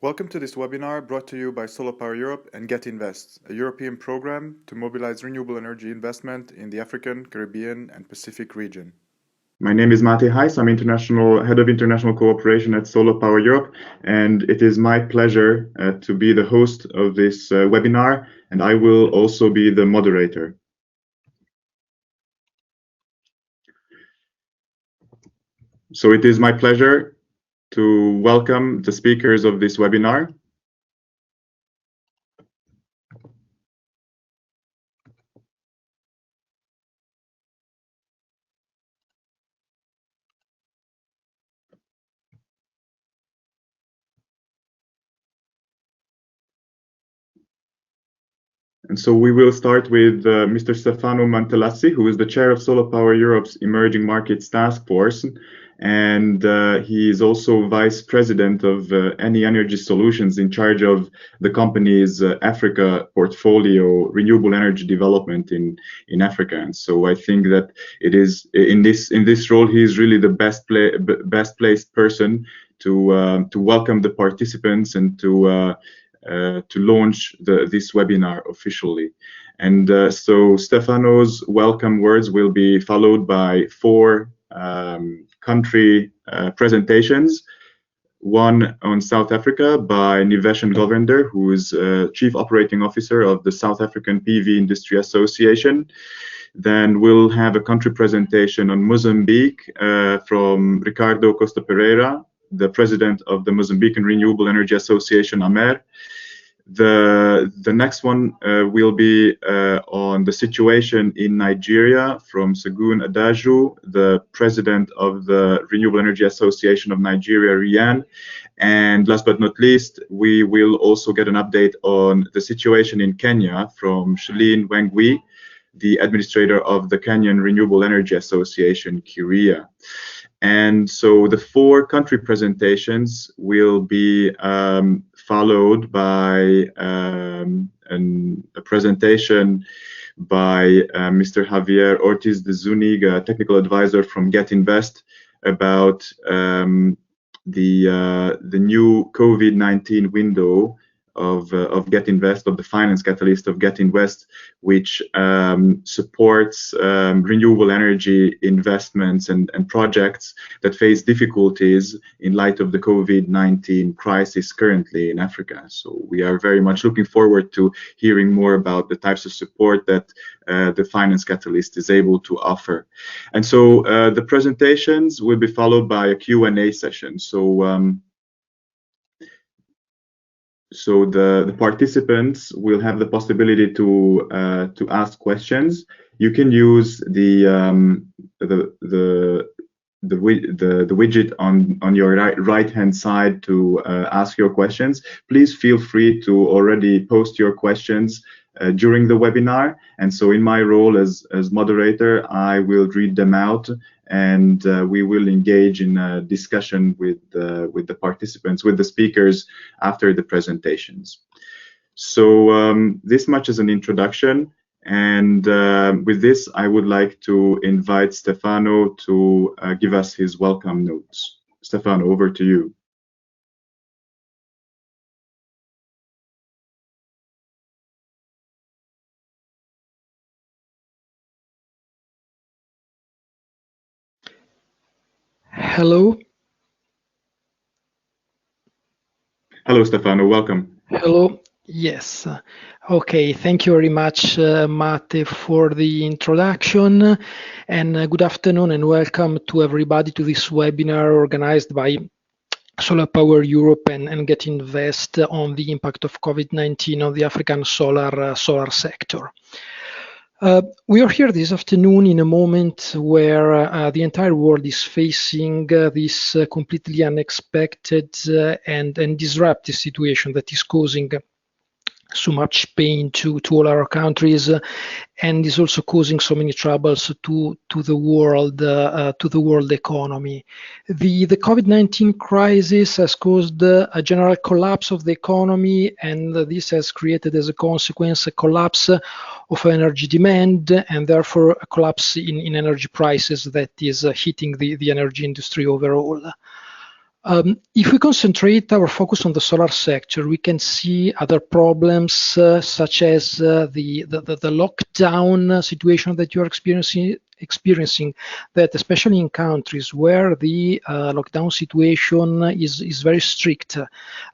Welcome to this webinar brought to you by SolarPower Europe and GET.invest, a European program to mobilize renewable energy investment in the African, Caribbean, and Pacific region. My name is Mate Heiss. I'm Head of International Cooperation at SolarPower Europe, and it is my pleasure to be the host of this webinar, and I will also be the moderator. So it is my pleasure to welcome the speakers of this webinar. And so we will start with Mr. Stefano Mantellassi, who is the chair of SolarPower Europe's Emerging Markets Task Force. And he is also vice president of Any Energy Solutions, in charge of the company's Africa portfolio, renewable energy development in Africa. And so I think that it is in this role, he is really the best placed person to welcome the participants and to launch this webinar officially. And so Stefano's welcome words will be followed by four country presentations. One on South Africa by Niveshen Govender, who is Chief Operating Officer of the South African PV Industry Association. Then we'll have a country presentation on Mozambique from Ricardo Costa Pereira, the president of the Mozambican Renewable Energy Association, AMER. The next one will be on the situation in Nigeria from Segun Adaju, the president of the Renewable Energy Association of Nigeria, REAN. And last but not least, we will also get an update on the situation in Kenya from Shaleen Wengui, the administrator of the Kenyan Renewable Energy Association, KEREA. And so the four country presentations will be followed by a presentation by Mr. Javier Ortiz de Zuniga, technical advisor from GET.invest, about the new COVID-19 window of GET.invest, of the finance catalyst of GET.invest, which supports renewable energy investments and projects that face difficulties in light of the COVID-19 crisis currently in Africa. So we are very much looking forward to hearing more about the types of support that the finance catalyst is able to offer. And so the presentations will be followed by a Q&A session. So the participants will have the possibility to ask questions. You can use the widget on your right hand side to ask your questions. Please feel free to already post your questions during the webinar, and so in my role as moderator, I will read them out, and we will engage in a discussion with the participants, with the speakers after the presentations. So this much as an introduction, and with this I would like to invite Stefano to give us his welcome notes. Stefano, over to you. Hello. Hello, Stefano. Welcome. Hello. Yes. Okay. Thank you very much, Mate, for the introduction. And good afternoon and welcome to everybody to this webinar organized by SolarPower Europe and GET.invest on the impact of COVID-19 on the African solar sector. We are here this afternoon in a moment where the entire world is facing this completely unexpected and disruptive situation that is causing so much pain to all our countries, and is also causing so many troubles to the world economy. The COVID-19 crisis has caused a general collapse of the economy, and this has created as a consequence a collapse of energy demand, and therefore a collapse in energy prices that is hitting the energy industry overall. If we concentrate our focus on the solar sector, we can see other problems such as the lockdown situation that you are experiencing, that especially in countries where the lockdown situation is very strict,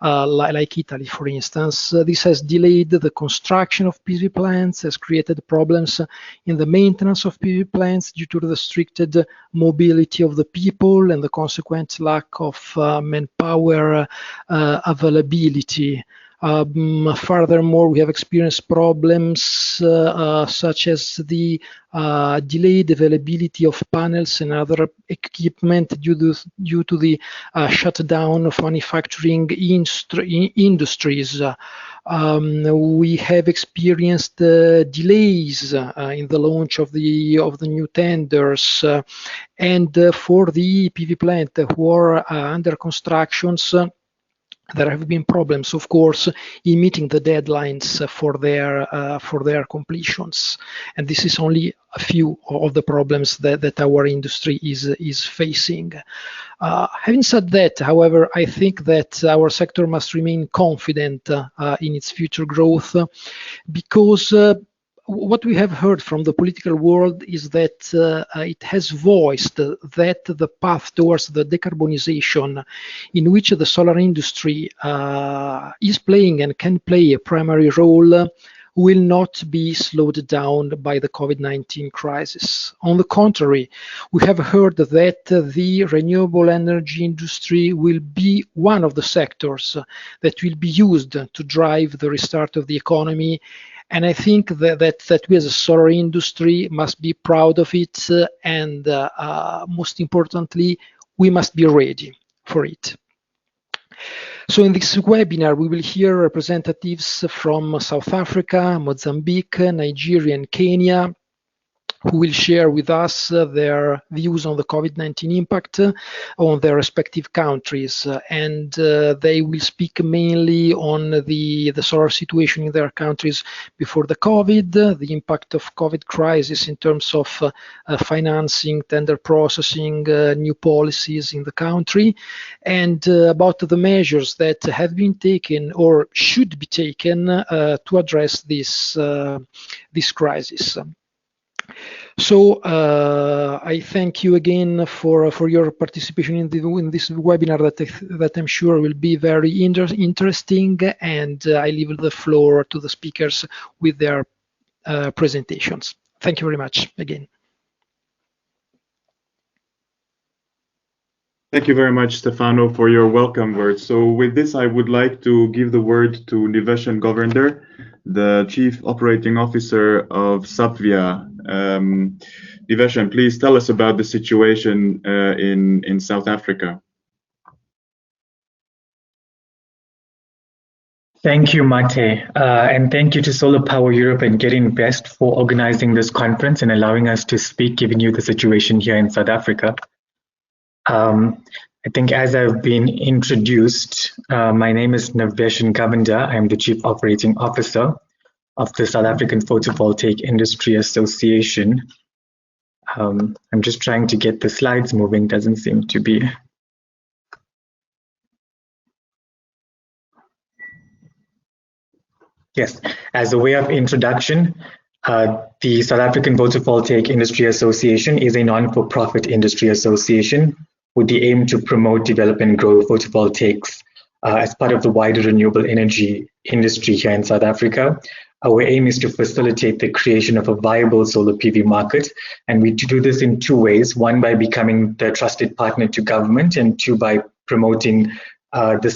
like Italy, for instance. This has delayed the construction of PV plants, has created problems in the maintenance of PV plants due to the restricted mobility of the people and the consequent lack of manpower availability. Furthermore, we have experienced problems such as the delayed availability of panels and other equipment due to the shutdown of manufacturing industries. We have experienced delays in the launch of the new tenders, and for the PV plant who are under constructions, there have been problems, of course, in meeting the deadlines for their completions, and this is only a few of the problems that our industry is facing. Having said that, however, I think that our sector must remain confident in its future growth, because what we have heard from the political world is that it has voiced that the path towards the decarbonization, in which the solar industry is playing and can play a primary role, will not be slowed down by the COVID-19 crisis. On the contrary, we have heard that the renewable energy industry will be one of the sectors that will be used to drive the restart of the economy. And I think that we as a solar industry must be proud of it, and most importantly, we must be ready for it. So in this webinar, we will hear representatives from South Africa, Mozambique, Nigeria, and Kenya, who will share with us their views on the COVID-19 impact on their respective countries. And they will speak mainly on the solar situation in their countries before the COVID, the impact of COVID crisis in terms of financing, tender processing, new policies in the country, and about the measures that have been taken or should be taken to address this crisis. So I thank you again for your participation in this webinar that I'm sure will be very interesting, and I leave the floor to the speakers with their presentations. Thank you very much again. Thank you very much, Stefano, for your welcome words. So with this, I would like to give the word to Niveshen Govender, the Chief Operating Officer of SAPVIA. Niveshen, please tell us about the situation in South Africa. Thank you, Mate, and thank you to SolarPower Europe and GET.invest for organizing this conference and allowing us to speak, giving you the situation here in South Africa. I think as I've been introduced, my name is Niveshen Govender. I'm the Chief Operating Officer of the South African Photovoltaic Industry Association. I'm just trying to get the slides moving, doesn't seem to be. Yes, as a way of introduction, the South African Photovoltaic Industry Association is a non-for-profit industry association with the aim to promote, develop, and grow photovoltaics as part of the wider renewable energy industry here in South Africa. Our aim is to facilitate the creation of a viable solar PV market, and we do this in two ways: one, by becoming the trusted partner to government, and two, by promoting the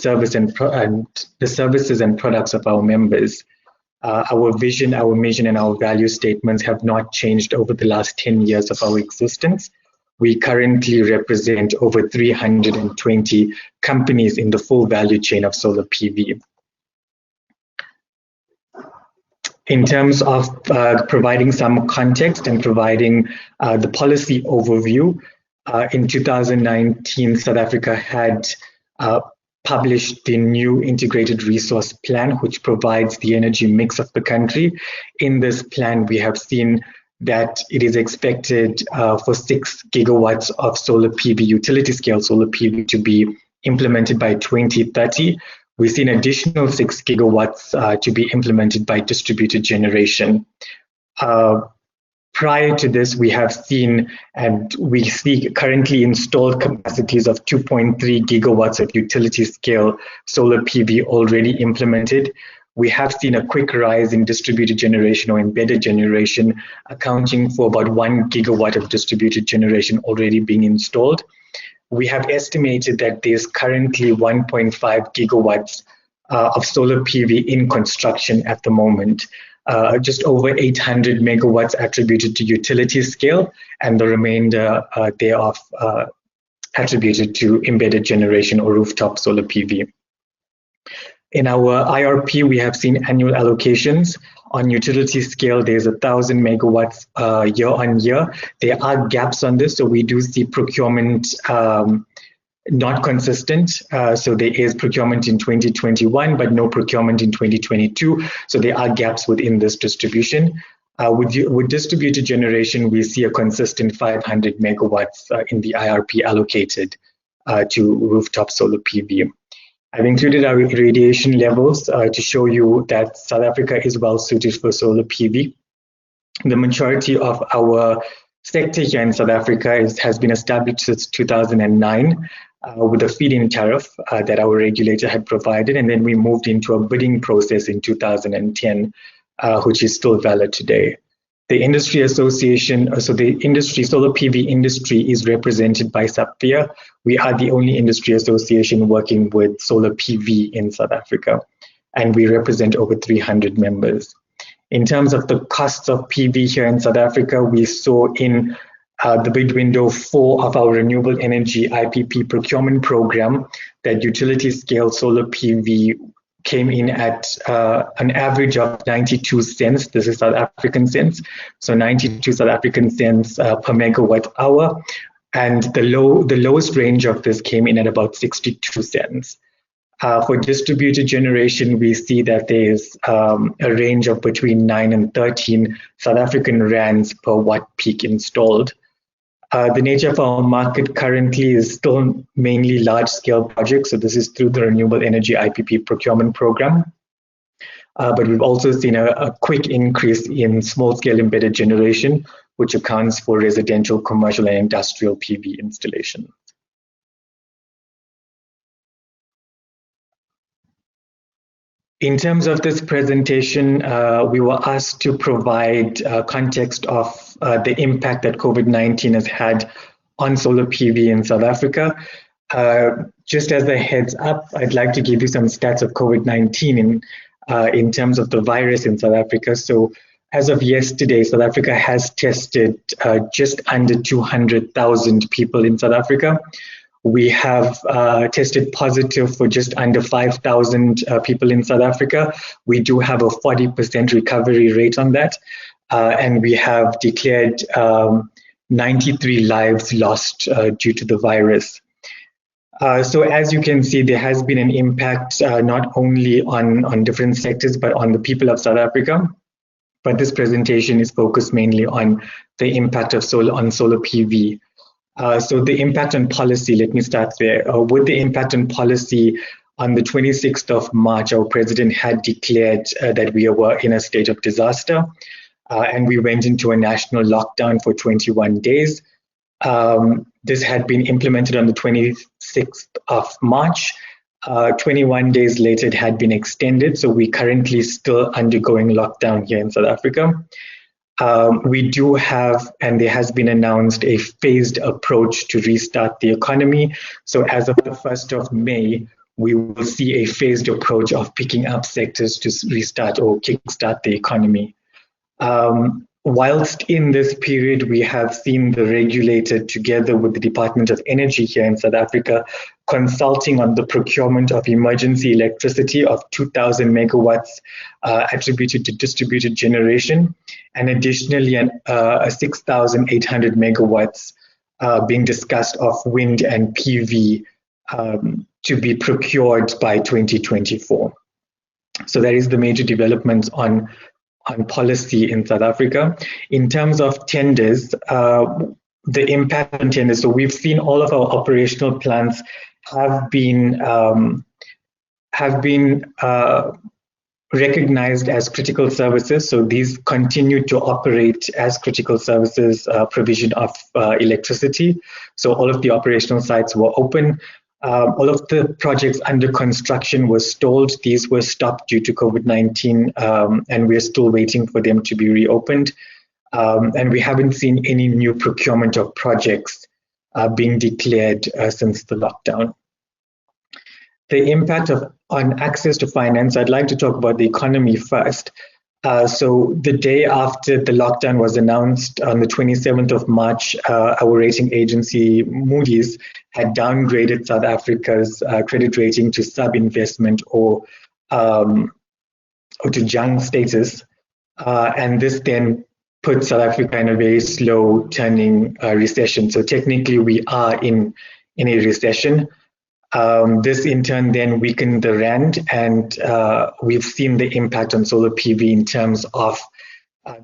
services and products of our members. Our vision, our mission, and our value statements have not changed over the last 10 years of our existence. We currently represent over 320 companies in the full value chain of solar PV. In terms of providing some context and providing the policy overview, in 2019, South Africa had published the new integrated resource plan, which provides the energy mix of the country. In this plan, we have seen that it is expected for 6 gigawatts of solar PV, utility scale solar PV, to be implemented by 2030. We see an additional 6 gigawatts to be implemented by distributed generation. Prior to this, we have seen and we see currently installed capacities of 2.3 gigawatts of utility scale solar PV already implemented. We have seen a quick rise in distributed generation or embedded generation, accounting for about 1 gigawatt of distributed generation already being installed. We have estimated that there's currently 1.5 gigawatts of solar PV in construction at the moment. Just over 800 megawatts attributed to utility scale, and the remainder thereof attributed to embedded generation or rooftop solar PV. In our IRP, we have seen annual allocations. On utility scale, there's 1,000 megawatts year on year. There are gaps on this, so we do see procurement not consistent. So there is procurement in 2021, but no procurement in 2022. So there are gaps within this distribution. With distributed generation, we see a consistent 500 megawatts in the IRP allocated to rooftop solar PV. I've included our irradiation levels to show you that South Africa is well suited for solar PV. The majority of our sector here in South Africa has been established since 2009 with a feed-in tariff that our regulator had provided, and then we moved into a bidding process in 2010, which is still valid today. The industry association, so the industry, solar PV industry is represented by SAPVIA. We are the only industry association working with solar PV in South Africa, and we represent over 300 members. In terms of the costs of PV here in South Africa, we saw in the bid window 4 of our renewable energy IPP procurement program that utility scale solar PV came in at an average of 92 cents. This is South African cents. So 92 South African cents per megawatt hour. And the lowest range of this came in at about 62 cents. For distributed generation, we see that there's a range of between 9 and 13 South African rands per watt peak installed. The nature of our market currently is still mainly large-scale projects. So this is through the Renewable Energy IPP procurement program. But we've also seen a quick increase in small-scale embedded generation, which accounts for residential, commercial, and industrial PV installations. In terms of this presentation, we were asked to provide context of the impact that COVID-19 has had on solar PV in South Africa. Just as a heads up, I'd like to give you some stats of COVID-19 in terms of the virus in South Africa. So as of yesterday, South Africa has tested just under 200,000 people in South Africa. We have tested positive for just under 5,000 people in South Africa. We do have a 40% recovery rate on that. And we have declared 93 lives lost due to the virus. So as you can see, there has been an impact not only on different sectors, but on the people of South Africa. But this presentation is focused mainly on the impact of solar PV. So the impact on policy, let me start there. With the impact on policy, on the 26th of March, our president had declared that we were in a state of disaster, and we went into a national lockdown for 21 days. This had been implemented on the 26th of March. 21 days later, it had been extended, so we're currently still undergoing lockdown here in South Africa. We do have, and there has been announced, a phased approach to restart the economy. So as of the 1st of May, we will see a phased approach of picking up sectors to restart or kickstart the economy. Whilst in this period, we have seen the regulator, together with the Department of Energy here in South Africa, consulting on the procurement of emergency electricity of 2,000 megawatts attributed to distributed generation, and additionally a 6,800 megawatts being discussed of wind and PV to be procured by 2024. So that is the major developments on policy in South Africa. In terms of tenders, the impact on tenders, so we've seen all of our operational plants have been recognized as critical services. So these continue to operate as critical services provision of electricity. So all of the operational sites were open. All of the projects under construction were stalled. These were stopped due to COVID-19, and we're still waiting for them to be reopened. And we haven't seen any new procurement of projects being declared since the lockdown. The impact on access to finance, I'd like to talk about the economy first. So the day after the lockdown was announced, on the 27th of March, our rating agency, Moody's, had downgraded South Africa's credit rating to sub-investment or to junk status. And this then put South Africa in a very slow turning recession. So technically we are in a recession. This in turn then weakened the rand, and we've seen the impact on solar PV in terms of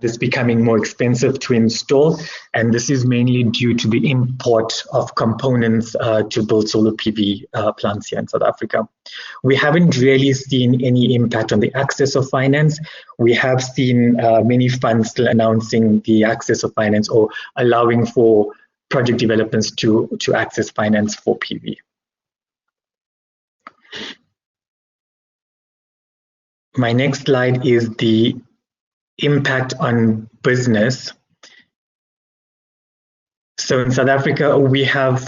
this becoming more expensive to install, and this is mainly due to the import of components to build solar PV plants here in South Africa. We haven't really seen any impact on the access of finance. We have seen many funds still announcing the access of finance or allowing for project developers to access finance for PV. My next slide is the impact on business. So in South Africa, we have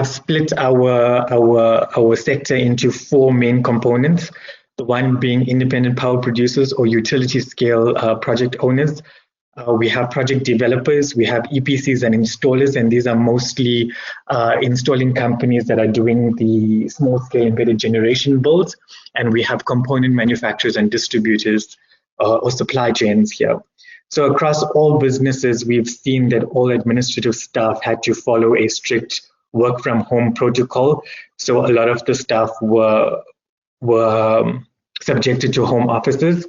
split our sector into four main components. The one being independent power producers or utility scale project owners. We have project developers, we have EPCs and installers, and these are mostly installing companies that are doing the small-scale embedded generation builds. And we have component manufacturers and distributors or supply chains here. So across all businesses, we've seen that all administrative staff had to follow a strict work-from-home protocol. So a lot of the staff were subjected to home offices.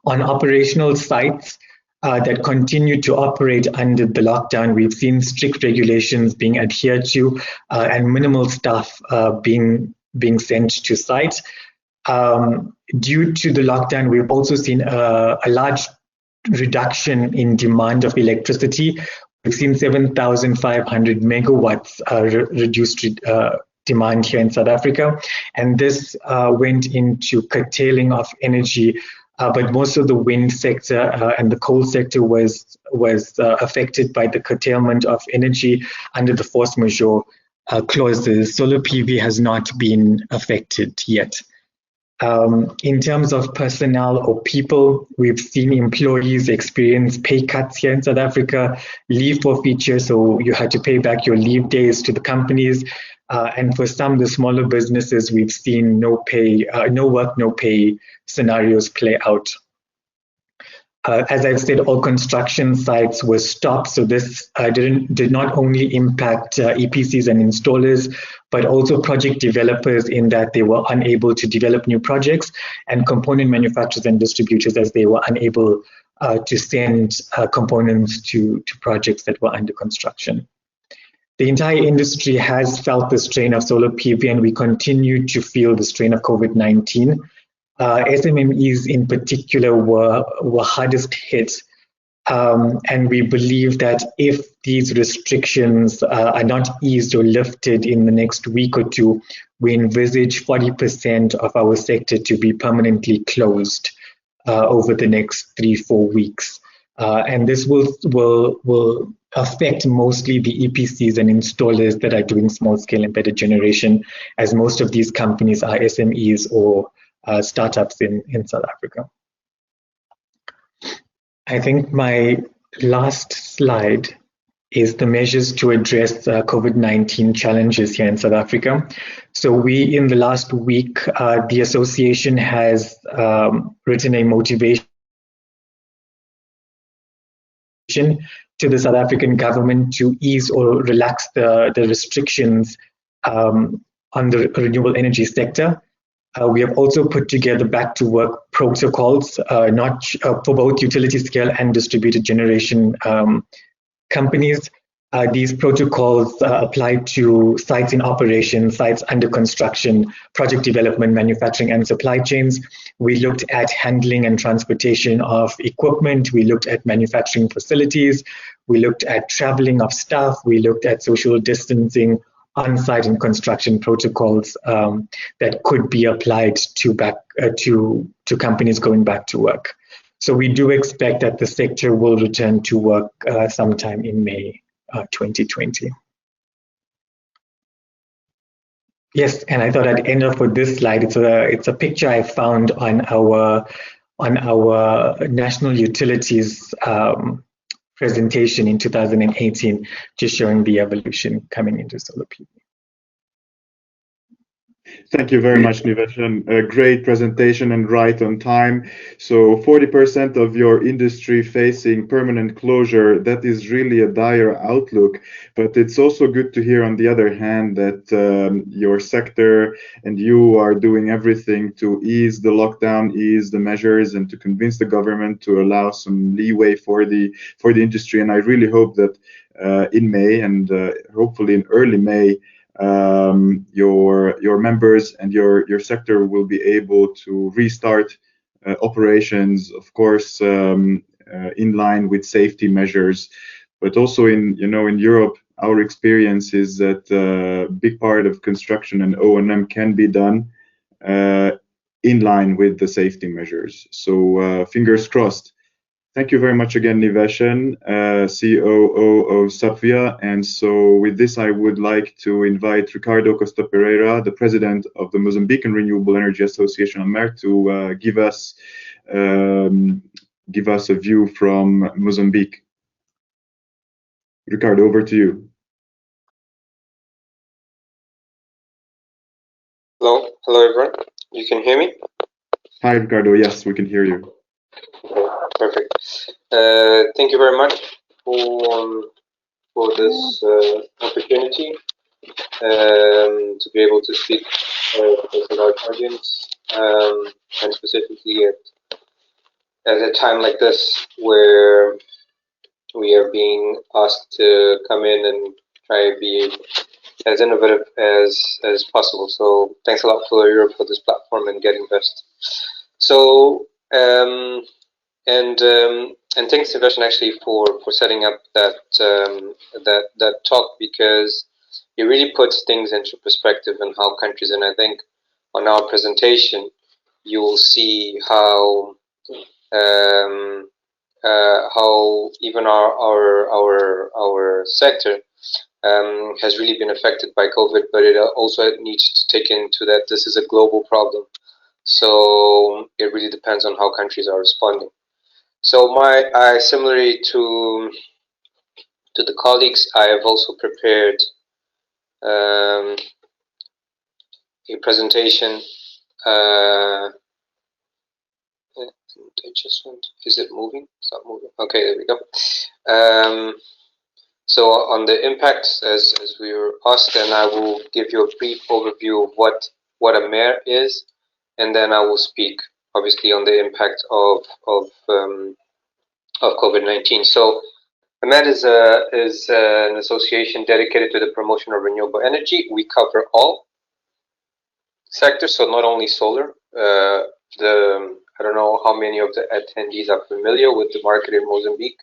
On operational sites, that continue to operate under the lockdown, we've seen strict regulations being adhered to and minimal staff being sent to site. Due to the lockdown, we've also seen a large reduction in demand of electricity. We've seen 7,500 megawatts reduced demand here in South Africa, and this went into curtailing of energy. But most of the wind sector and the coal sector was affected by the curtailment of energy under the force majeure clauses. Solar PV has not been affected yet. In terms of personnel or people, we've seen employees experience pay cuts here in South Africa, leave forfeiture, so you had to pay back your leave days to the companies. And for some of the smaller businesses, we've seen no work, no pay scenarios play out. As I've said, all construction sites were stopped. So this did not only impact EPCs and installers, but also project developers in that they were unable to develop new projects, and component manufacturers and distributors as they were unable to send components to projects that were under construction. The entire industry has felt the strain of solar PV, and we continue to feel the strain of COVID-19. SMMEs in particular were hardest hit, and we believe that if these restrictions are not eased or lifted in the next week or two, we envisage 40% of our sector to be permanently closed over the next 3-4 weeks. And this will affect mostly the EPCs and installers that are doing small-scale embedded generation, as most of these companies are SMEs or startups in South Africa. I think my last slide is the measures to address COVID-19 challenges here in South Africa. So we, in the last week, the association has written a motivation to the South African government to ease or relax the restrictions on the renewable energy sector. We have also put together back to work protocols, for both utility scale and distributed generation companies. These protocols apply to sites in operation, sites under construction, project development, manufacturing, and supply chains. We looked at handling and transportation of equipment. We looked at manufacturing facilities. We looked at traveling of staff. We looked at social distancing, on-site and construction protocols that could be applied to companies going back to work. So we do expect that the sector will return to work sometime in May 2020. Yes, and I thought I'd end off with this slide. It's a picture I found on our national utilities presentation in 2018, just showing the evolution coming into solar PV. Thank you very much, Niveshen. A great presentation and right on time. So 40% of your industry facing permanent closure, that is really a dire outlook. But it's also good to hear, on the other hand, that your sector and you are doing everything to ease the lockdown, ease the measures, and to convince the government to allow some leeway for the industry. And I really hope that in May and hopefully in early May, your members and your sector will be able to restart operations, of course, in line with safety measures. But also in Europe, our experience is that a big part of construction and O&M can be done in line with the safety measures. So fingers crossed. Thank you very much again, Niveshen, COO of SAPVIA. And so with this, I would like to invite Ricardo Costa Pereira, the president of the Mozambican Renewable Energy Association, AMER, to give us a view from Mozambique. Ricardo, over to you. Hello, everyone. You can hear me? Hi, Ricardo. Yes, we can hear you. Perfect. Thank you very much for this opportunity to be able to speak with a large audience, and specifically at a time like this where we are being asked to come in and try to be as innovative as possible. So thanks a lot for Europe for this platform and GET.invest. So and thanks to Niveshen actually for setting up that talk, because it really puts things into perspective and how countries, and I think on our presentation you will see how even our sector has really been affected by COVID, but it also needs to take into that this is a global problem. So it really depends on how countries are responding. So similarly to the colleagues, I have also prepared a presentation. Is it moving? It's not moving. Okay, there we go. So on the impacts, as we were asked, and I will give you a brief overview of what AMER is, and then I will speak obviously on the impact of COVID-19. So AMER is an association dedicated to the promotion of renewable energy. We cover all sectors, so not only solar. I don't know how many of the attendees are familiar with the market in Mozambique,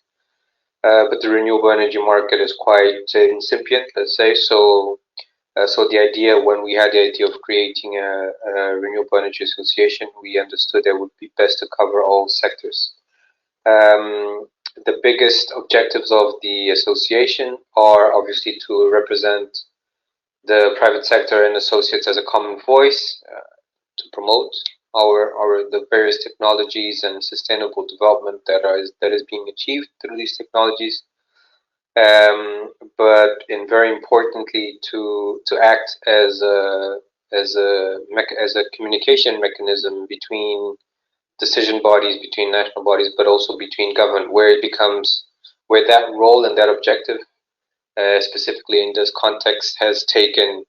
but the renewable energy market is quite incipient, let's say. So the idea, when we had the idea of creating a renewable energy association, we understood that it would be best to cover all sectors. The biggest objectives of the association are obviously to represent the private sector and associates as a common voice, to promote the various technologies and sustainable development that is being achieved through these technologies. But very importantly, to act as a communication mechanism between decision bodies, between national bodies, but also between government, where that role and that objective, specifically in this context, has taken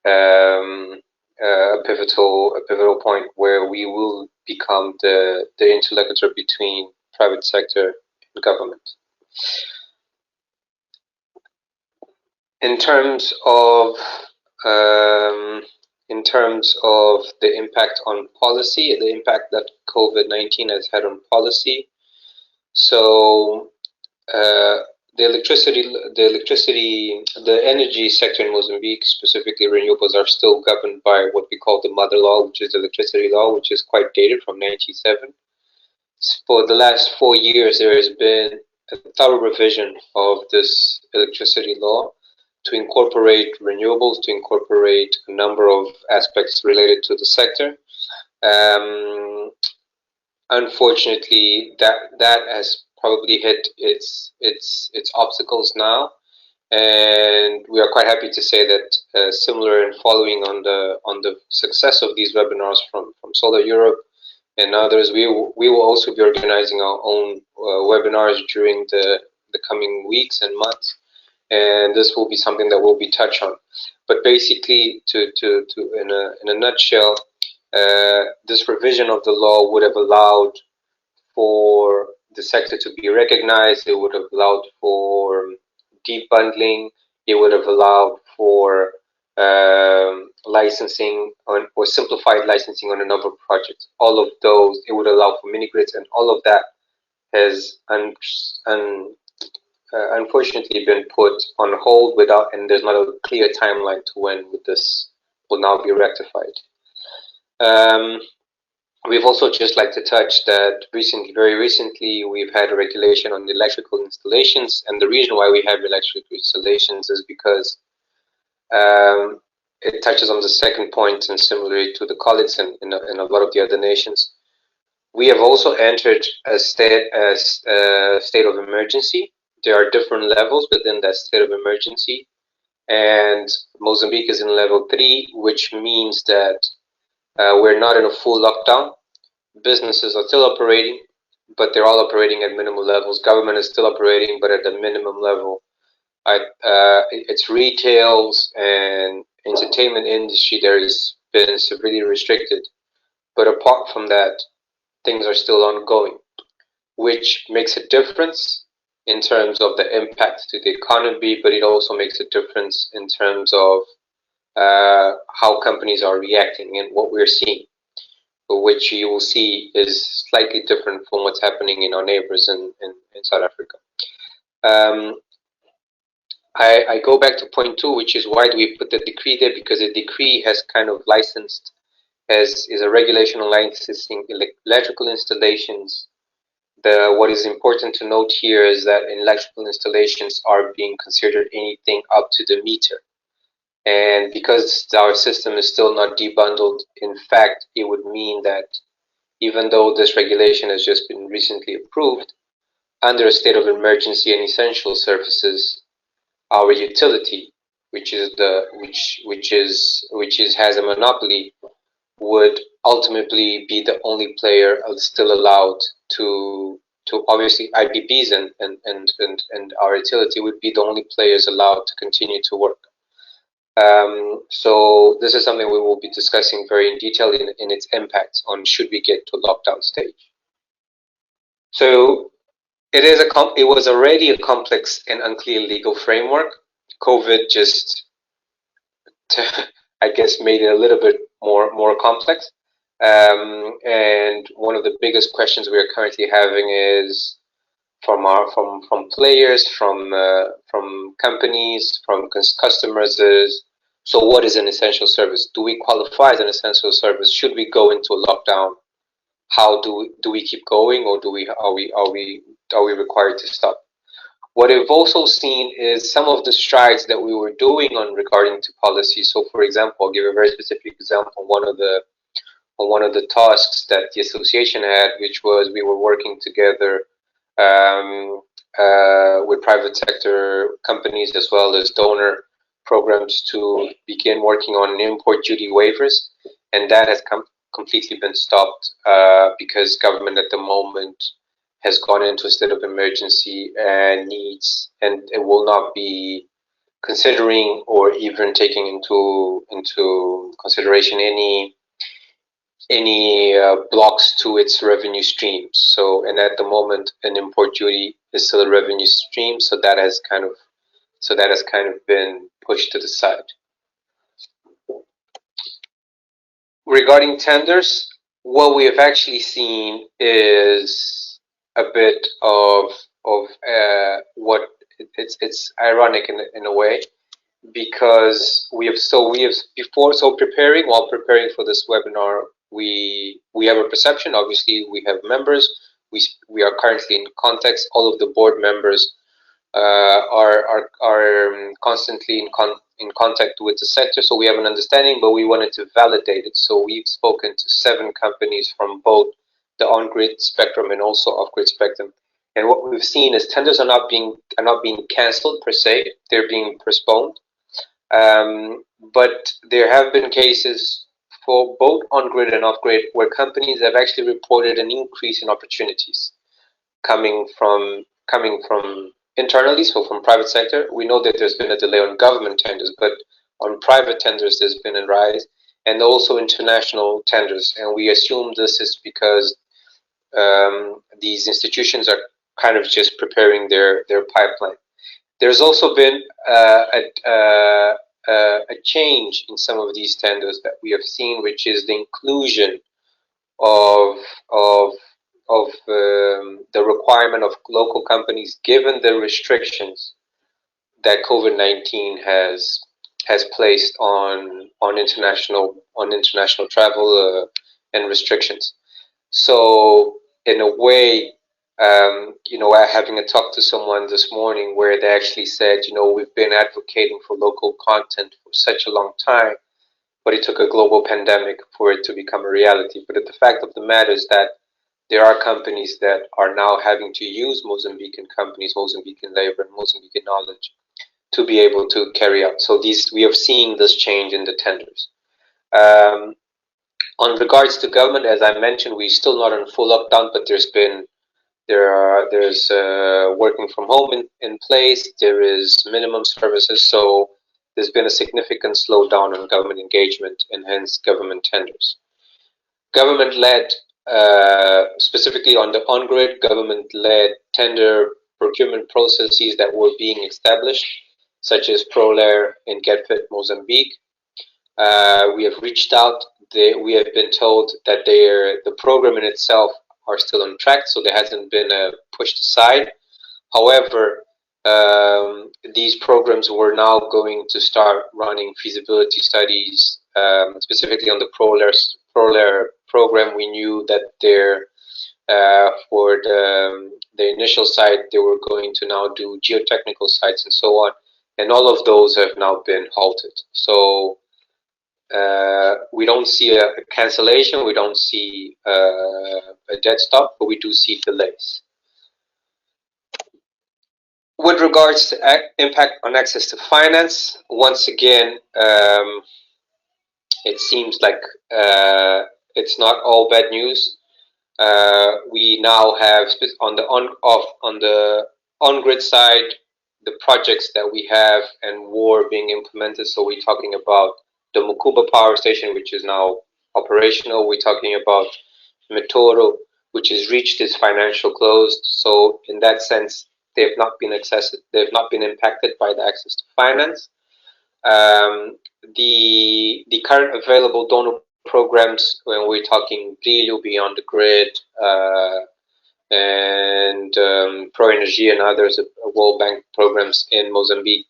a pivotal point where we will become the interlocutor between private sector and government. In terms of the impact on policy, the impact that COVID-19 has had on policy. So the energy sector in Mozambique, specifically renewables, are still governed by what we call the mother law, which is the electricity law, which is quite dated from 1997. For the last 4 years, there has been a thorough revision of this electricity law to incorporate renewables, to incorporate a number of aspects related to the sector. Unfortunately, that has probably hit its obstacles now, and we are quite happy to say that similar and following on the success of these webinars from Solar Europe and others, we will also be organizing our own webinars during the coming weeks and months, and this will be something that we'll be touched on. But basically, in a nutshell, this revision of the law would have allowed for the sector to be recognized. It would have allowed for deep bundling. It would have allowed for licensing or simplified licensing on a number of projects. All of those, it would allow for mini grids, and all of that has unfortunately been put on hold and there's not a clear timeline to when this will now be rectified. We've also just like to touch that very recently, we've had a regulation on electrical installations, and the reason why we have electrical installations is because it touches on the second point, and similarly to the colleagues in a lot of the other nations, we have also entered a state of emergency. There are different levels within that state of emergency, and Mozambique is in level 3, which means that we're not in a full lockdown. Businesses are still operating, but they're all operating at minimal levels. Government is still operating, but at a minimum level. It's retails and entertainment industry there has been severely restricted. But apart from that, things are still ongoing, which makes a difference in terms of the impact to the economy, but it also makes a difference in terms of how companies are reacting and what we're seeing, which you will see is slightly different from what's happening in our neighbors in South Africa. I go back to point 2, which is why do we put the decree there? Because the decree has kind of licensed, is a regulation on licensing electrical installations. What is important to note here is that electrical installations are being considered anything up to the meter. And because our system is still not debundled, in fact, it would mean that even though this regulation has just been recently approved, under a state of emergency and essential services, our utility, which has a monopoly, would ultimately be the only player still allowed to obviously IPPs and our utility would be the only players allowed to continue to work. So this is something we will be discussing very in detail in its impact on should we get to a lockdown stage. So it was already a complex and unclear legal framework. COVID just, I guess, made it a little bit more complex. And one of the biggest questions we are currently having is from players, from companies, from customers is, so what is an essential service? Do we qualify as an essential service? Should we go into a lockdown? How do we keep going, or are we required to stop? What we've also seen is some of the strides that we were doing regarding to policy. So, for example, I'll give a very specific example. One of the tasks that the association had, which was we were working together with private sector companies as well as donor programs to begin working on import duty waivers, and that has completely been stopped because government at the moment has gone into a state of emergency and it will not be considering or even taking into consideration any blocks to its revenue streams. So, and at the moment, an import duty is still a revenue stream. So that has kind of been pushed to the side. Regarding tenders, what we have actually seen is a bit of what it's ironic in a way, because while preparing for this webinar, we have a perception. Obviously, we have members. We are currently in context. All of the board members are constantly in contact with the sector, so we have an understanding, but we wanted to validate it. So we've spoken to 7 companies from both the on-grid spectrum and also off-grid spectrum. And what we've seen is tenders are not being cancelled per se; they're being postponed. But there have been cases for both on-grid and off-grid where companies have actually reported an increase in opportunities coming from internally, so from private sector. We know that there's been a delay on government tenders, but on private tenders there's been a rise, and also international tenders. And we assume this is because these institutions are kind of just preparing their pipeline. There's also been a change in some of these tenders that we have seen, which is the inclusion of the requirement of local companies, given the restrictions that COVID-19 has placed on international travel and restrictions. So in a way, having a talk to someone this morning where they actually said, we've been advocating for local content for such a long time, but it took a global pandemic for it to become a reality. But the fact of the matter is that there are companies that are now having to use Mozambican companies, Mozambican labor, and Mozambican knowledge to be able to carry out. So we are seeing this change in the tenders. On regards to government, as I mentioned, we're still not in full lockdown, but there's working from home in place. There is minimum services, so there's been a significant slowdown in government engagement and hence government tenders. Government-led, specifically on the on-grid, government-led tender procurement processes that were being established, such as ProLair and GetFit Mozambique. We have reached out. We have been told that the program in itself are still on track, so there hasn't been a pushed aside. However, these programs were now going to start running feasibility studies, specifically on the ProLair program. We knew that for the initial site, they were going to now do geotechnical sites and so on, and all of those have now been halted. So we don't see a cancellation, we don't see a dead stop, but we do see delays. With regards to impact on access to finance, once again, it seems like it's not all bad news. We now have on the on-grid side, the projects that we have and were being implemented. So we're talking about the Mukuba power station, which is now operational. We're talking about Metoro, which has reached its financial close. So in that sense, they have not been impacted by the access to finance. The current available donor programs, when we're talking Brilho, Beyond the Grid, and Pro Energia and others, World Bank programs in Mozambique,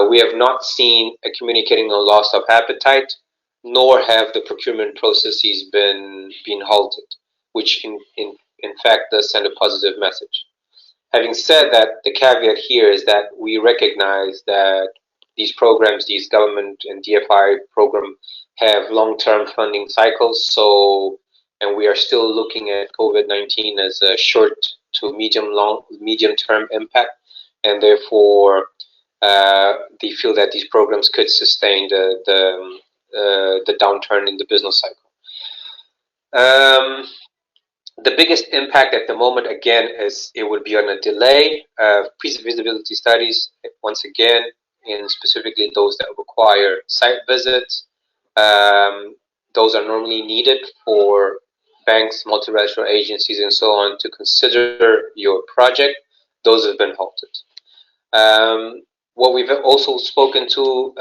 we have not seen a communicating a loss of appetite, nor have the procurement processes been halted, which in fact does send a positive message. Having said that, the caveat here is that we recognize that these programs, these government and DFI program, have long-term funding cycles. So, and we are still looking at COVID-19 as a short to medium-term impact, and therefore they feel that these programs could sustain the downturn in the business cycle. The biggest impact at the moment, again, is it would be on a delay of pre-feasibility studies, once again, in specifically those that require site visits. Those are normally needed for banks, multilateral agencies, and so on to consider your project. Those have been halted. what we've also spoken to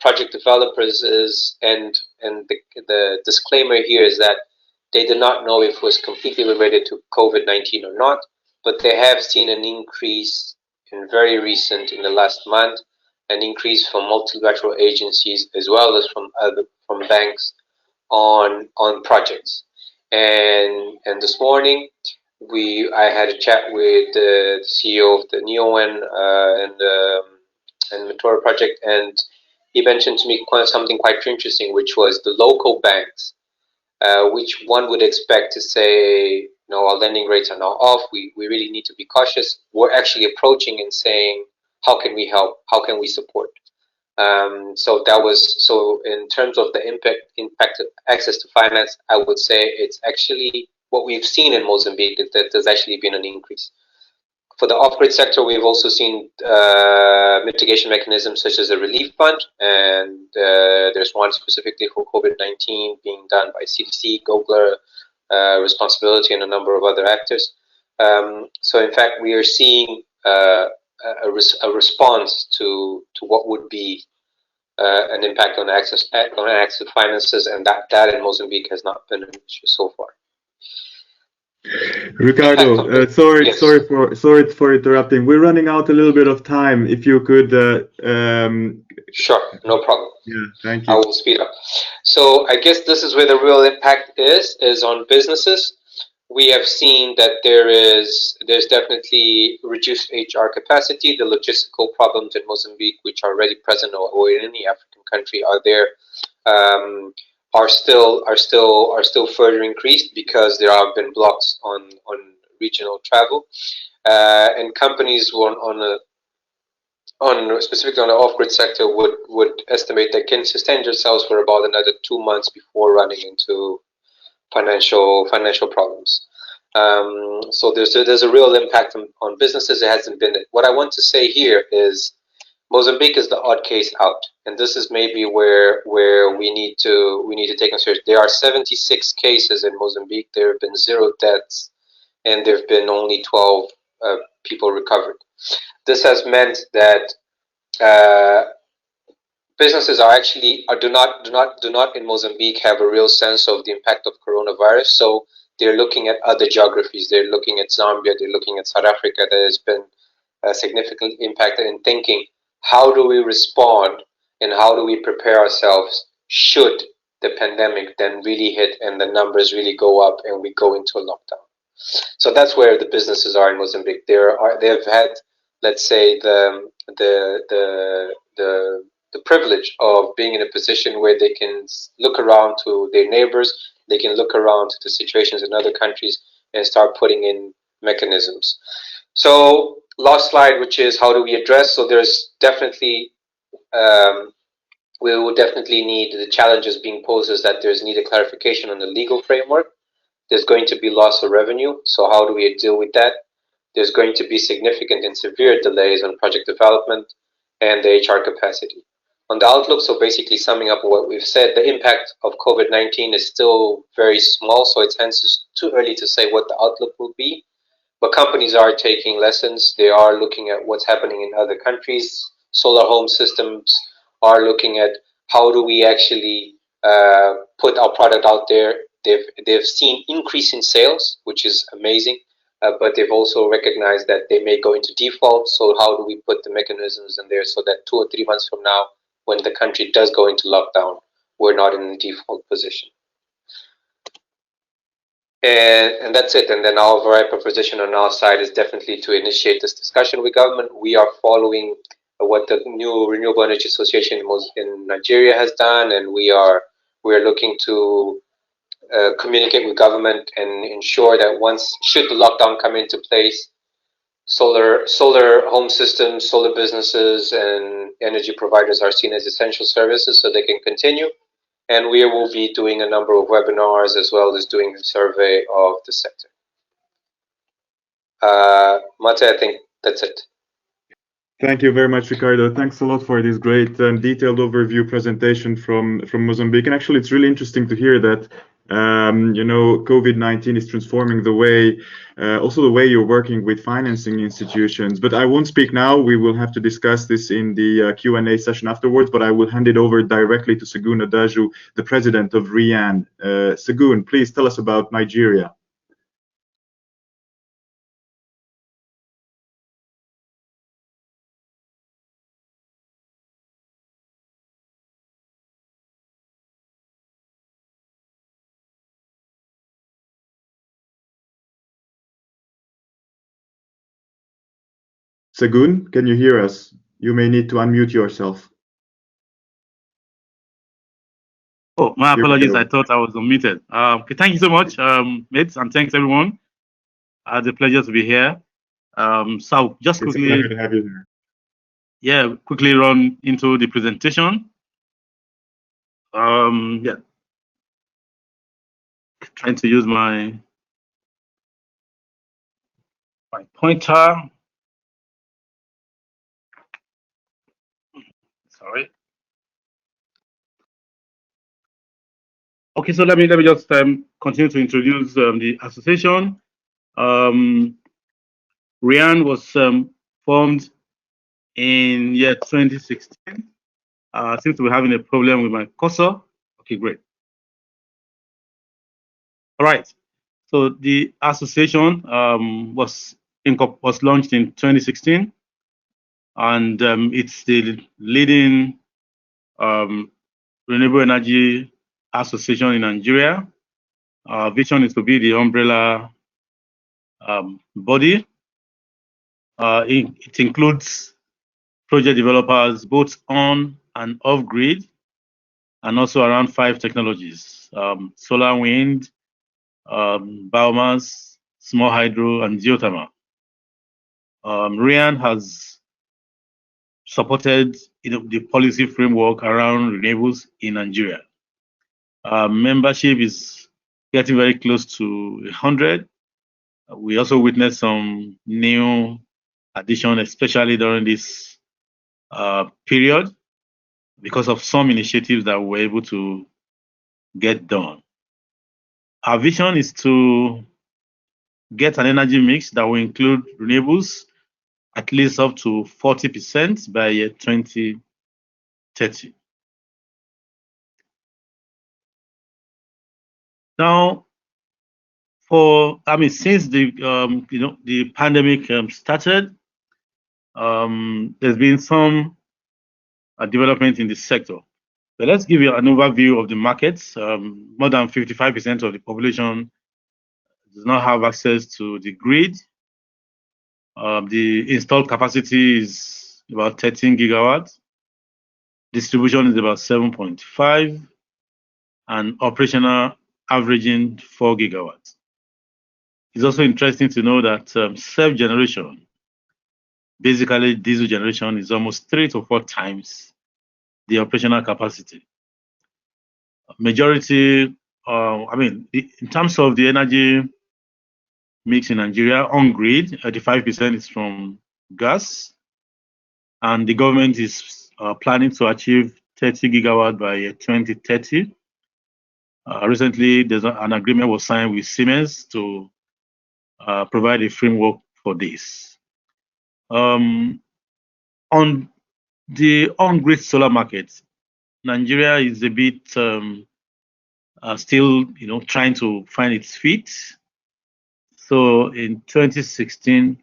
project developers is, and the disclaimer here is that they do not know if it was completely related to COVID-19 or not, but they have seen an increase in the last month, an increase from multilateral agencies as well as from banks on projects. And this morning I had a chat with the CEO of the Neoen and Matora project, and he mentioned to me something quite interesting, which was the local banks, which one would expect to say, our lending rates are now off, we really need to be cautious. We're actually approaching and saying, how can we help? How can we support? So in terms of the impact of access to finance, I would say it's actually what we've seen in Mozambique, that there's actually been an increase. For the off-grid sector, we've also seen mitigation mechanisms such as a relief fund, and there's one specifically for COVID-19 being done by CDC, Govender, Responsibility, and a number of other actors. So in fact, we are seeing a response to what would be an impact on access to finances, and that in Mozambique has not been an issue so far. Ricardo, sorry for interrupting. We're running out a little bit of time. If you could. Sure, no problem. Yeah, thank you. I will speed up. So I guess this is where the real impact is on businesses. We have seen that there's definitely reduced HR capacity. The logistical problems in Mozambique, which are already present or in any African country, are there. Are still further increased because there have been blocks on regional travel, and companies specifically on the off-grid sector would estimate they can sustain themselves for about another 2 months before running into financial problems. So there's a real impact on businesses. It hasn't been. What I want to say here is, Mozambique is the odd case out, and this is maybe where we need to take consideration. There are 76 cases in Mozambique. There have been 0 deaths, and there have been only 12 people recovered. This has meant that businesses do not in Mozambique have a real sense of the impact of coronavirus. So they're looking at other geographies. They're looking at Zambia. They're looking at South Africa that has been significantly impacted, in thinking, how do we respond and how do we prepare ourselves should the pandemic then really hit and the numbers really go up and we go into a lockdown? So that's where the businesses are in Mozambique. They've had, let's say, the privilege of being in a position where they can look around to their neighbors, they can look around to the situations in other countries and start putting in mechanisms. So last slide, which is how do we address? So there's definitely, we will definitely need, the challenges being posed is that there's needed clarification on the legal framework. There's going to be loss of revenue. So how do we deal with that? There's going to be significant and severe delays on project development and the HR capacity. On the outlook, so basically summing up what we've said, the impact of COVID-19 is still very small, so it's hence too early to say what the outlook will be. But companies are taking lessons. They are looking at what's happening in other countries. Solar home systems are looking at how do we actually put our product out there. They've seen increase in sales, which is amazing, but they've also recognized that they may go into default. So how do we put the mechanisms in there so that 2 or 3 months from now, when the country does go into lockdown, we're not in a default position? And that's it. And then our very proposition on our side is definitely to initiate this discussion with government. We are following what the new Renewable Energy Association in Nigeria has done, and we're looking to communicate with government and ensure that should the lockdown come into place, solar home systems, solar businesses, and energy providers are seen as essential services, so they can continue. And we will be doing a number of webinars as well as doing a survey of the sector. Mate, I think that's it. Thank you very much, Ricardo. Thanks a lot for this great and detailed overview presentation from Mozambique. And actually, it's really interesting to hear that COVID-19 is transforming the way, also the way you're working with financing institutions. But I won't speak now. We will have to discuss this in the Q&A session afterwards. But I will hand it over directly to Segun Adaju, the president of REAN. Segun, please tell us about Nigeria. Segun, can you hear us? You may need to unmute yourself. Oh, my apologies. I thought I was unmuted. Okay, thank you so much, mates, and thanks everyone. It's a pleasure to be here. So just quickly, it's a pleasure to have you here. Yeah, quickly run into the presentation. Yeah, trying to use my pointer. Sorry. Okay, so let me just continue to introduce the association. REAN was formed in year 2016. Seems to be having a problem with my cursor. Okay, great. All right. So the association was launched in 2016, and it's the leading renewable energy association in Nigeria. Our vision is to be the umbrella body. It includes project developers both on and off grid, and also around 5 technologies: solar, wind, biomass, small hydro, and geothermal. REAN has supported the policy framework around renewables in Nigeria. Membership is getting very close to 100. We also witnessed some new addition, especially during this period, because of some initiatives that we were able to get done. Our vision is to get an energy mix that will include renewables at least up to 40% by year 2030. Now, since the the pandemic started, there's been some development in this sector. But let's give you an overview of the markets. More than 55% of the population does not have access to the grid. The installed capacity is about 13 gigawatts. Distribution is about 7.5, and operational averaging 4 gigawatts. It's also interesting to know that self-generation, basically diesel generation, is almost 3 to 4 times the operational capacity. Majority, in terms of the energy mix in Nigeria, on grid, 85% is from gas, and the government is planning to achieve 30 gigawatt by 2030. Recently, an agreement was signed with Siemens to provide a framework for this. On the on-grid solar market, Nigeria is a bit still, trying to find its feet. So in 2016,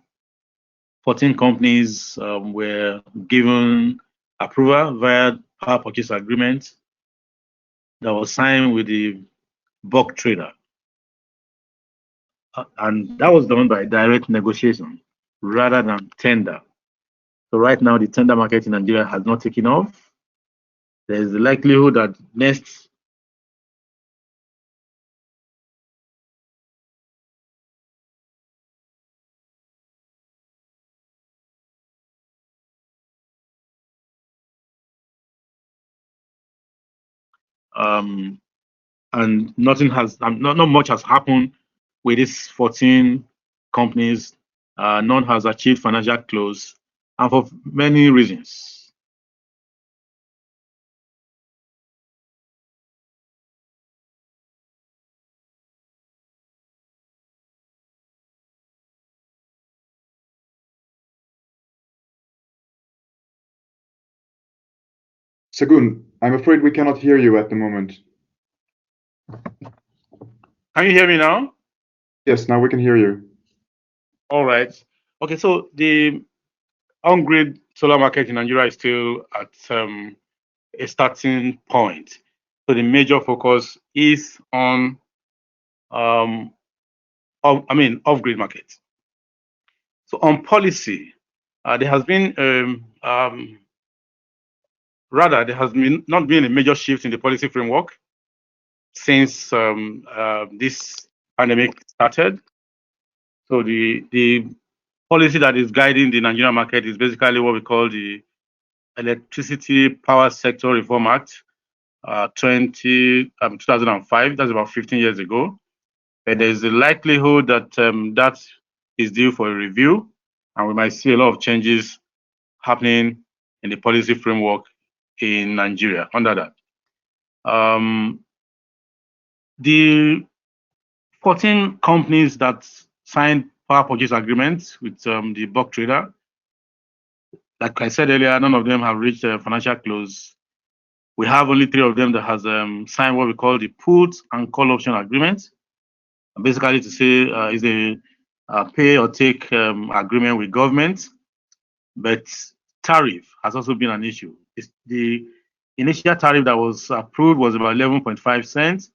14 companies were given approval via power purchase agreement that was signed with the bulk trader. And that was done by direct negotiation rather than tender. So right now, the tender market in Nigeria has not taken off. There is the likelihood that next and nothing has, not much has happened with these 14 companies. None has achieved financial close, and for many reasons. Segun, I'm afraid we cannot hear you at the moment. Can you hear me now? Yes, now we can hear you. All right. Okay, so the on-grid solar market in Nigeria is still at a starting point. So the major focus is on off-grid market. So on policy, there has been not been a major shift in the policy framework since this pandemic started. So the policy that is guiding the Nigerian market is basically what we call the Electricity Power Sector Reform Act 2005. That's about 15 years ago. But there's a likelihood that that is due for a review, and we might see a lot of changes happening in the policy framework in Nigeria under that. The 14 companies that signed power purchase agreements with the bulk trader, like I said earlier, none of them have reached a financial close. We have only 3 of them that has signed what we call the put and call option agreement. Basically, to say is a pay or take agreement with government, but tariff has also been an issue. The initial tariff that was approved was about 11.5 cents.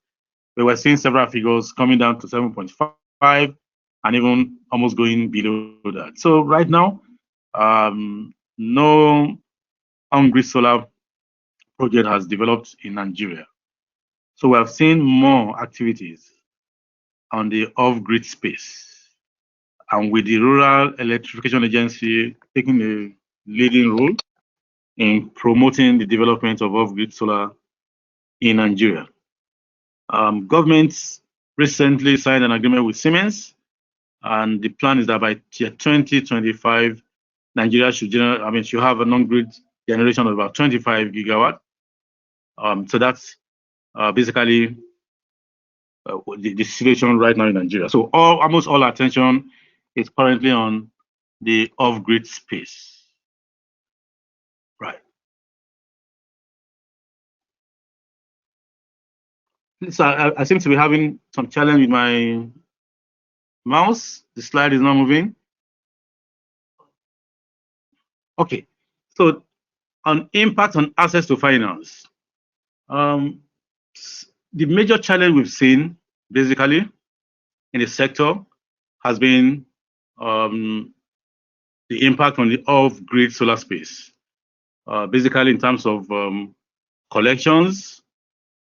We were seeing several figures coming down to 7.5 and even almost going below that. So right now, no on-grid solar project has developed in Nigeria. So we have seen more activities on the off-grid space, and with the Rural Electrification Agency taking a leading role in promoting the development of off-grid solar in Nigeria. Governments recently signed an agreement with Siemens, and the plan is that by 2025, Nigeria should have an on-grid generation of about 25 gigawatt. So that's basically the situation right now in Nigeria. So almost all attention is currently on the off-grid space. Right. So I seem to be having some challenge with my mouse. The slide is not moving. Okay. So on impact on access to finance, the major challenge we've seen basically in the sector has been the impact on the off-grid solar space, basically in terms of collections,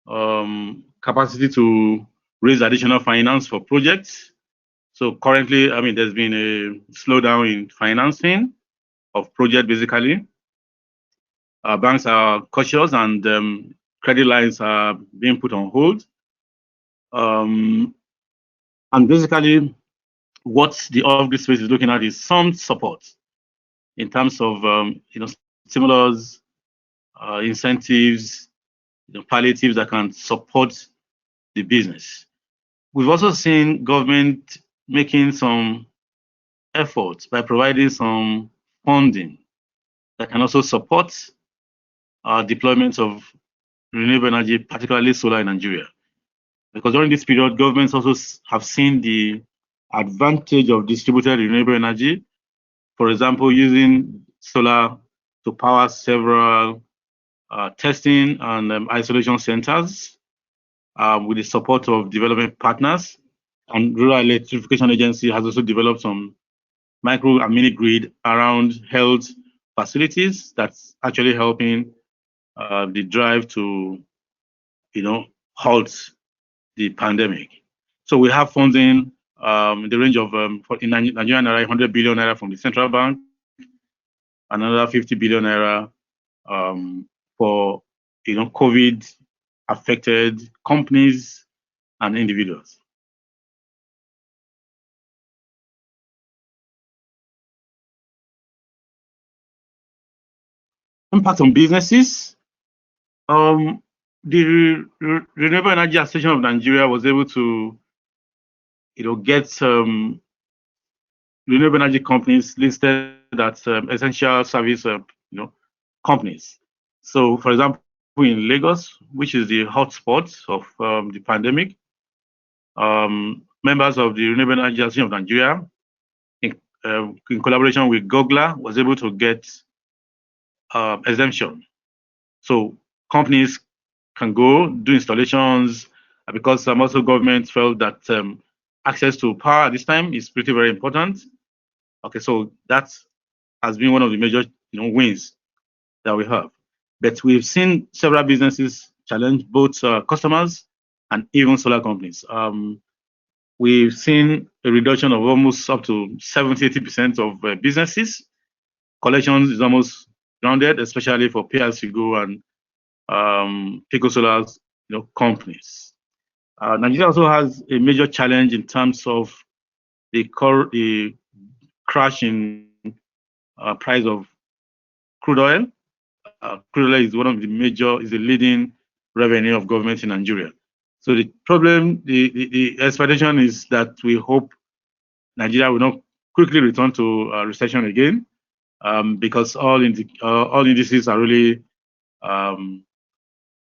capacity to raise additional finance for projects. So currently, there's been a slowdown in financing of projects basically. Banks are cautious and credit lines are being put on hold. And basically, what the off-grid space is looking at is some support in terms of stimulus, incentives, palliatives that can support the business. We've also seen government making some efforts by providing some funding that can also support deployment of renewable energy, particularly solar in Nigeria. Because during this period, governments also have seen the advantage of distributed renewable energy. For example, using solar to power several testing and isolation centers with the support of development partners. And Rural Electrification Agency has also developed some micro and mini grid around health facilities that's actually helping the drive to, halt the pandemic. So we have funding in the range of in Nigeria, 100 billion naira from the central bank, another 50 billion naira for COVID affected companies and individuals. Impact on businesses. The Renewable Energy Association of Nigeria was able to, get renewable energy companies listed as essential service, companies. So, for example, in Lagos, which is the hotspot of the pandemic. Members of the Renewable Energy Association of Nigeria, in collaboration with Gogla, was able to get exemption. So companies can go do installations because some also government felt that access to power at this time is pretty very important. Okay, so that has been one of the major wins that we have. But we've seen several businesses challenge both customers and even solar companies. We've seen a reduction of almost up to 70-80% of businesses. Collections is almost grounded, especially for PLC-Go and Pico Solar's companies. Nigeria also has a major challenge in terms of the crash in price of crude oil. Crude oil is one of the is the leading revenue of government in Nigeria. So the problem, the expectation is that we hope Nigeria will not quickly return to recession again, because all indices are really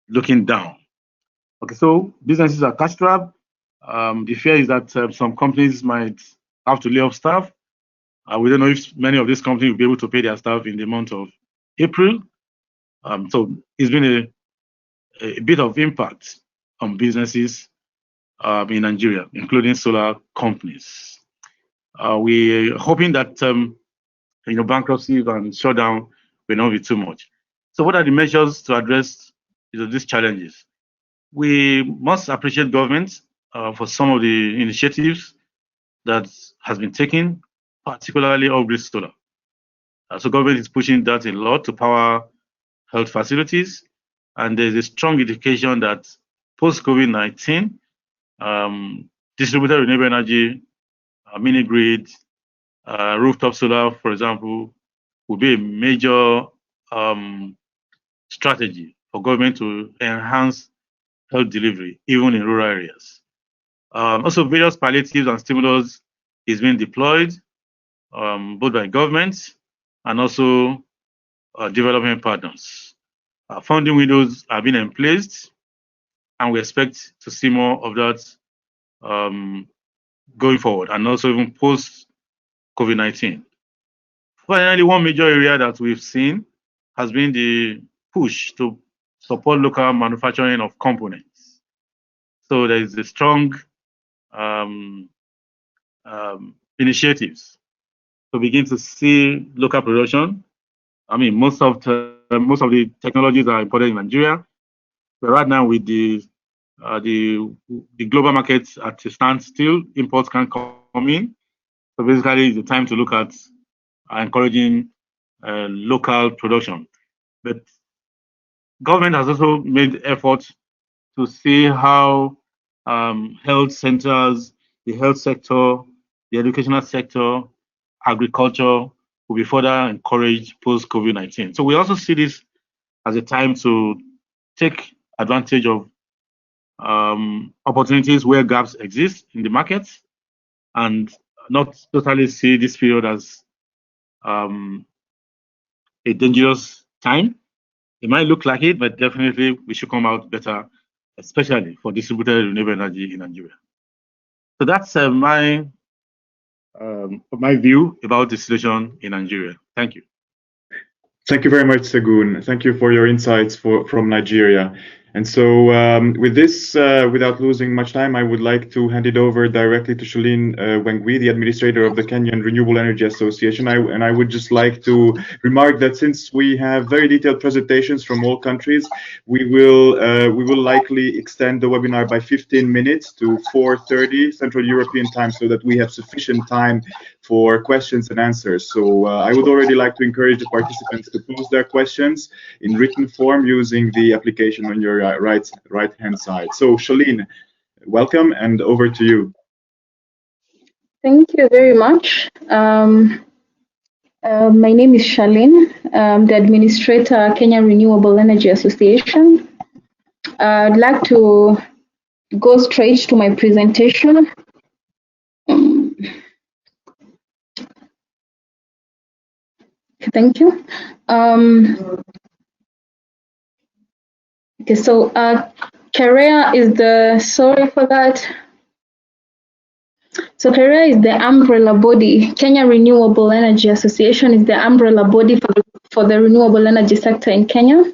looking down. Okay, so businesses are cash-strapped. The fear is that some companies might have to lay off staff. We don't know if many of these companies will be able to pay their staff in the month of April. So it's been a bit of impact on businesses in Nigeria, including solar companies. We're hoping that bankruptcy and shutdown will not be too much. So what are the measures to address these challenges? We must appreciate government for some of the initiatives that has been taken, particularly off-grid solar. So government is pushing that a lot to power health facilities, and there's a strong indication that post-COVID-19, distributed renewable energy, mini grid, rooftop solar, for example, will be a major strategy for government to enhance health delivery, even in rural areas. Also, various palliatives and stimulus is being deployed, both by governments and also development partners. Funding windows are being emplaced, and we expect to see more of that going forward, and also even post COVID-19. Finally, one major area that we've seen has been the push to support local manufacturing of components. So there is a strong initiatives to begin to see local production. I mean, most of the technologies are imported in Nigeria, but right now with the global markets at a standstill, imports can't come in. So basically, it's the time to look at encouraging local production. But government has also made efforts to see how health centers, the health sector, the educational sector, agriculture will be further encouraged post-COVID-19. So we also see this as a time to take advantage of opportunities where gaps exist in the markets, and not totally see this period as a dangerous time. It might look like it, but definitely we should come out better, especially for distributed renewable energy in Nigeria. So that's my view about the situation in Nigeria. Thank you. Thank you very much, Segun. Thank you for your insights from Nigeria. And so with this, without losing much time, I would like to hand it over directly to Shaleen Wengui, the administrator of the Kenyan Renewable Energy Association. And I would just like to remark that since we have very detailed presentations from all countries, we will likely extend the webinar by 15 minutes to 4:30 Central European time, so that we have sufficient time for questions and answers. So I would already like to encourage the participants to pose their questions in written form using the application on your right-hand side. So Shaleen, welcome, and over to you. Thank you very much. My name is Shaleen. I'm the administrator, Kenya Renewable Energy Association. I'd like to go straight to my presentation. Thank you. Okay, so KEREA is the, sorry for that. So KEREA is the umbrella body. Kenya Renewable Energy Association is the umbrella body for the renewable energy sector in Kenya.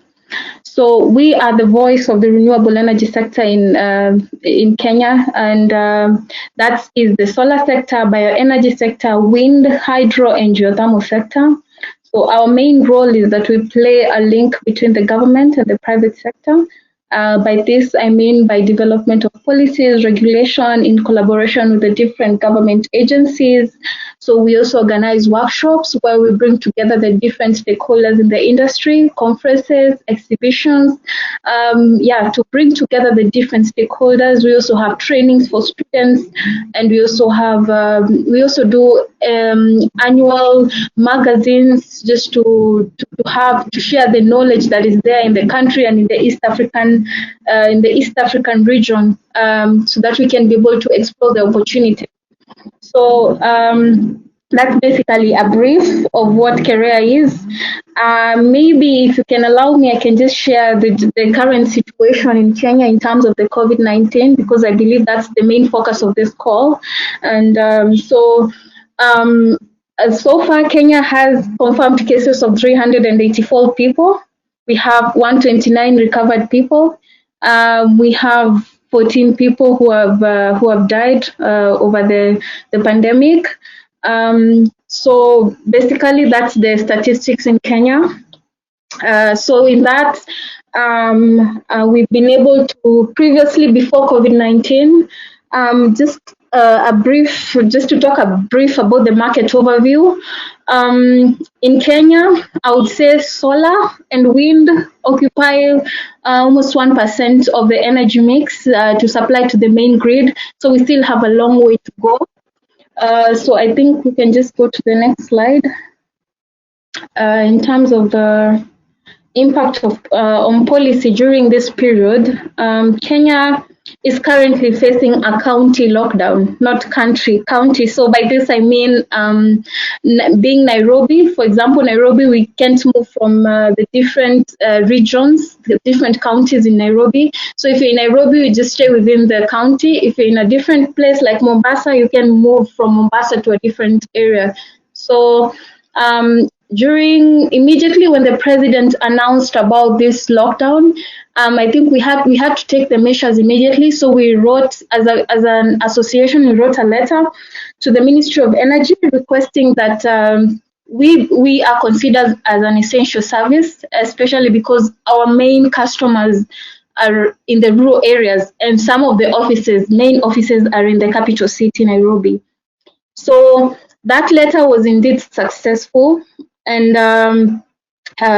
So we are the voice of the renewable energy sector in Kenya, and that is the solar sector, bioenergy sector, wind, hydro, and geothermal sector. So our main role is that we play a link between the government and the private sector. By this, I mean by development of policies, regulation in collaboration with the different government agencies. So we also organize workshops where we bring together the different stakeholders in the industry, conferences, exhibitions, to bring together the different stakeholders. We also have trainings for students, and we also have do annual magazines just to share the knowledge that is there in the country and in the East African region, so that we can be able to explore the opportunity. So that's basically a brief of what KEREA is. Maybe if you can allow me, I can just share the current situation in Kenya in terms of the COVID-19, because I believe that's the main focus of this call. And so far, Kenya has confirmed cases of 384 people. We have 129 recovered people. We have 14 people who have died over the pandemic. So basically, that's the statistics in Kenya. So in that, we've been able to previously, before COVID-19, just to talk a brief about the market overview. In Kenya, I would say solar and wind occupy almost 1% of the energy mix to supply to the main grid. So we still have a long way to go. So I think we can just go to the next slide. In terms of the impact of on policy during this period, Kenya is currently facing a county lockdown, not county. So by this I mean being Nairobi, for example, Nairobi, we can't move from the different regions, the different counties in Nairobi. So if you're in Nairobi, you just stay within the county. If you're in a different place like Mombasa, you can move from Mombasa to a different area. So immediately when the president announced about this lockdown, I think we had to take the measures immediately. So we wrote, as an association, we wrote a letter to the Ministry of Energy requesting that we are considered as an essential service, especially because our main customers are in the rural areas, and some of the main offices are in the capital city, Nairobi. So that letter was indeed successful. And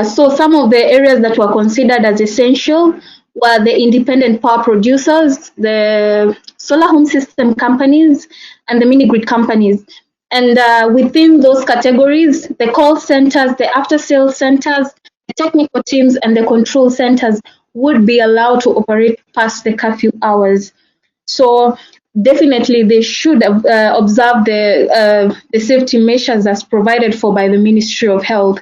so some of the areas that were considered as essential were the independent power producers, the solar home system companies, and the mini-grid companies. And within those categories, the call centers, the after-sales centers, the technical teams, and the control centers would be allowed to operate past the curfew hours. So definitely they should observe the safety measures as provided for by the Ministry of Health.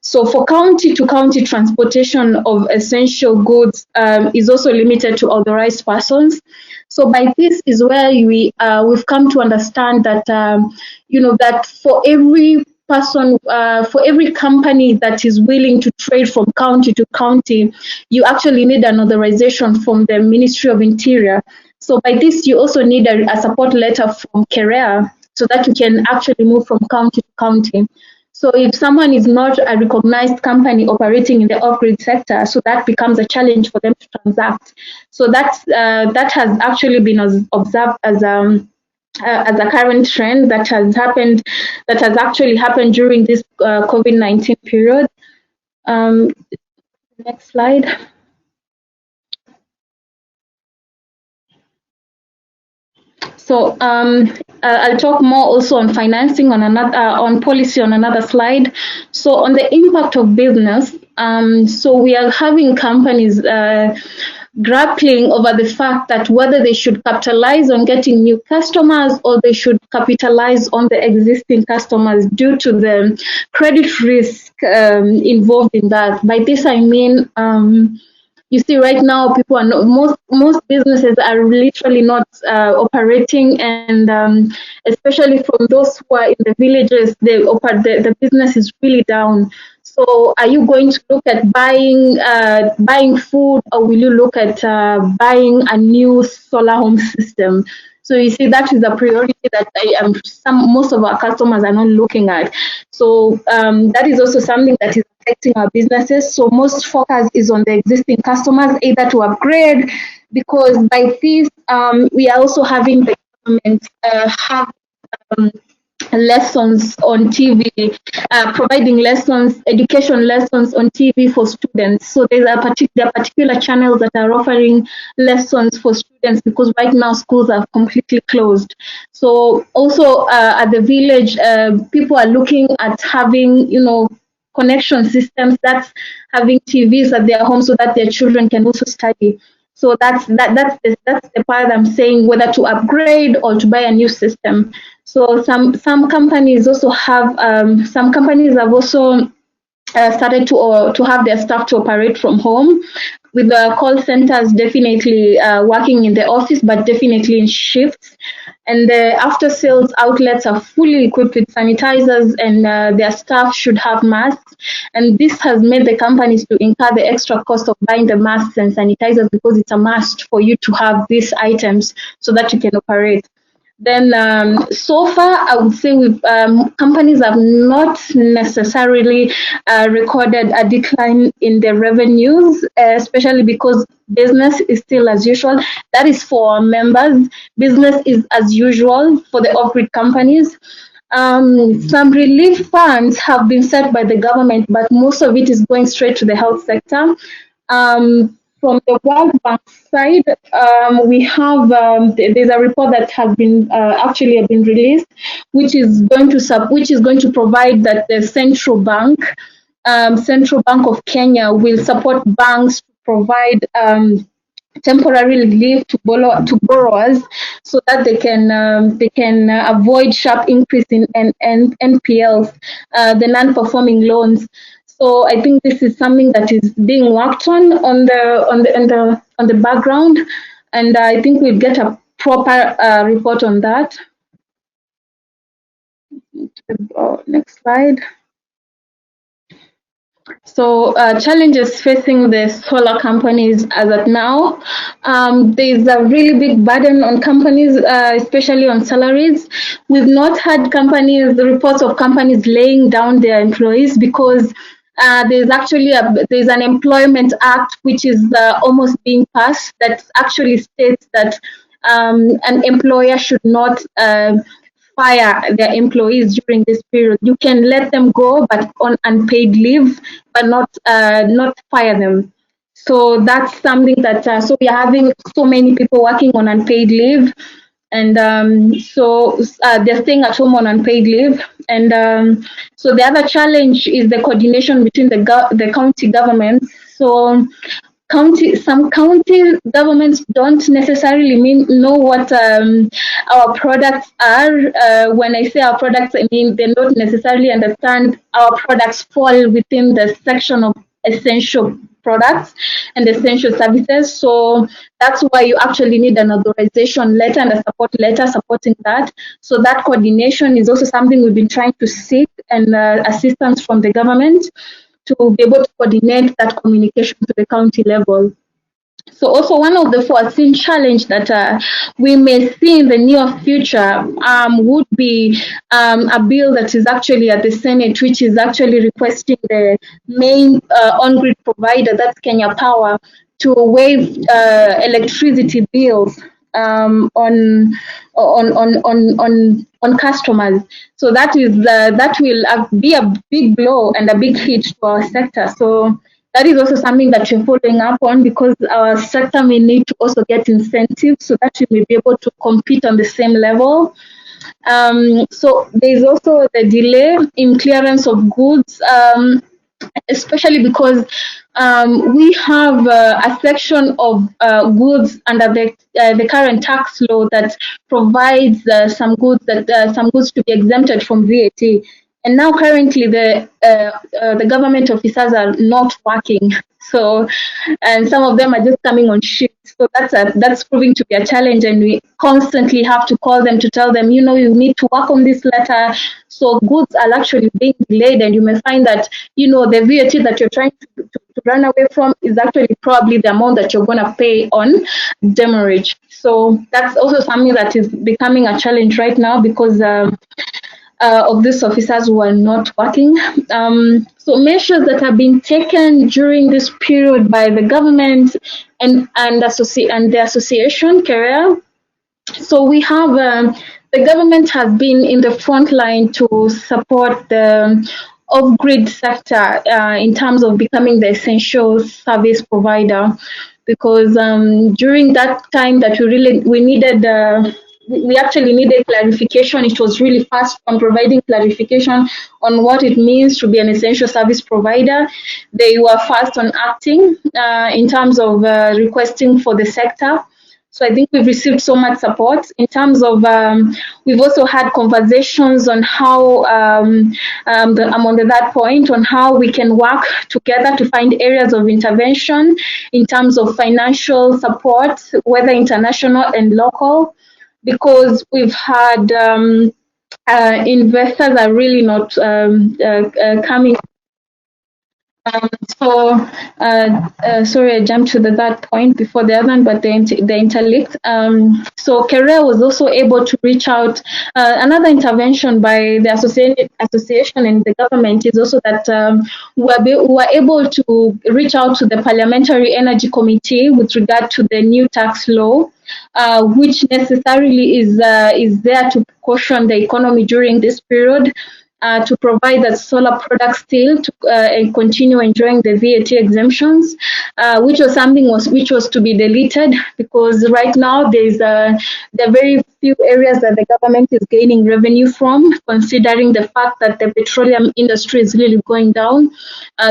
So for county-to-county transportation of essential goods is also limited to authorized persons. So by this is where we've come to understand that that for every person, for every company that is willing to trade from county to county, you actually need an authorization from the Ministry of Interior. So by this, you also need a support letter from KEREA so that you can actually move from county to county. So if someone is not a recognized company operating in the off-grid sector, so that becomes a challenge for them to transact. So that has actually been observed as a current trend that has actually happened during this COVID-19 period. Next slide. So I'll talk more also on financing on policy on another slide. So on the impact of business, so we are having companies grappling over the fact that whether they should capitalize on getting new customers or they should capitalize on the existing customers due to the credit risk involved in that. By this I mean You see, right now, people are not, most businesses are literally not operating, and especially from those who are in the villages, the business is really down. So, are you going to look at buying food, or will you look at buying a new solar home system? So you see, that is a priority that most of our customers are not looking at. So that is also something that is affecting our businesses. So most focus is on the existing customers, either to upgrade, because by this we are also having the government have lessons on TV, providing lessons, education lessons on TV for students. So there are particular channels that are offering lessons for students, because right now schools are completely closed. So also at the village, people are looking at having, connection systems, that's having TVs at their home so that their children can also study. So that's the part I'm saying, whether to upgrade or to buy a new system. So some companies also have some companies have also started to have their staff to operate from home, with the call centers definitely working in the office, but definitely in shifts. And the after sales outlets are fully equipped with sanitizers, and their staff should have masks. And this has made the companies to incur the extra cost of buying the masks and sanitizers, because it's a must for you to have these items so that you can operate. Then so far, I would say companies have not necessarily recorded a decline in their revenues, especially because business is still as usual. That is for our members. Business is as usual for the off-grid companies. Some relief funds have been set by the government, but most of it is going straight to the health sector. From the World Bank side, we have there's a report that has been actually been released, which is going to provide that the Central Bank of Kenya will support banks to provide temporary relief to borrowers, so that they can avoid sharp increase in NPLs, the non-performing loans. So I think this is something that is being worked on the background, and I think we'll get a proper report on that. Next slide. So challenges facing the solar companies as at now. There's a really big burden on companies, especially on salaries. We've not had reports of companies laying down their employees, because there's an Employment Act which is almost being passed, that actually states that an employer should not fire their employees during this period. You can let them go, but on unpaid leave, but not fire them. So that's something that so we are having so many people working on unpaid leave, and so they're staying at home on unpaid leave. And so the other challenge is the coordination between the county governments. So some county governments don't necessarily know what our products are. When I say our products, I mean they don't necessarily understand our products fall within the section of essential products and essential services. So that's why you actually need an authorization letter and a support letter supporting that. So that coordination is also something we've been trying to seek, and assistance from the government to be able to coordinate that communication to the county level. So also one of the foreseen challenge that we may see in the near future would be a bill that is actually at the Senate, which is actually requesting the main on-grid provider, that's Kenya Power, to waive electricity bills on customers. So that will be a big blow and a big hit to our sector. So that is also something that we're following up on, because our sector may need to also get incentives so that we may be able to compete on the same level. So there's also the delay in clearance of goods, especially because we have a section of goods under the current tax law that provides some goods to be exempted from VAT. And now currently the government officers are not working. So, and some of them are just coming on shift. So that's proving to be a challenge, and we constantly have to call them to tell them, you know, you need to work on this letter. So goods are actually being delayed, and you may find that, you know, the VAT that you're trying to run away from is actually probably the amount that you're going to pay on demurrage. So that's also something that is becoming a challenge right now because of these officers who are not working. So measures that have been taken during this period by the government and the association, KEREA. So we have the government has been in the front line to support the off-grid sector in terms of becoming the essential service provider, because during that time that we actually needed clarification. It was really fast on providing clarification on what it means to be an essential service provider. They were fast on acting in terms of requesting for the sector. So I think we've received so much support in terms of, we've also had conversations on how, I'm on that point, on how we can work together to find areas of intervention in terms of financial support, whether international and local, because we've had investors are really not coming. Sorry, I jumped to that point before the other one, but they interlinked. So KEREA was also able to reach out. Another intervention by the association and the government is also that we were able to reach out to the Parliamentary Energy Committee with regard to the new tax law, which necessarily is there to caution the economy during this period. To provide that solar products still to continue enjoying the VAT exemptions, which was something which was to be deleted, because right now there are very few areas that the government is gaining revenue from, considering the fact that the petroleum industry is really going down.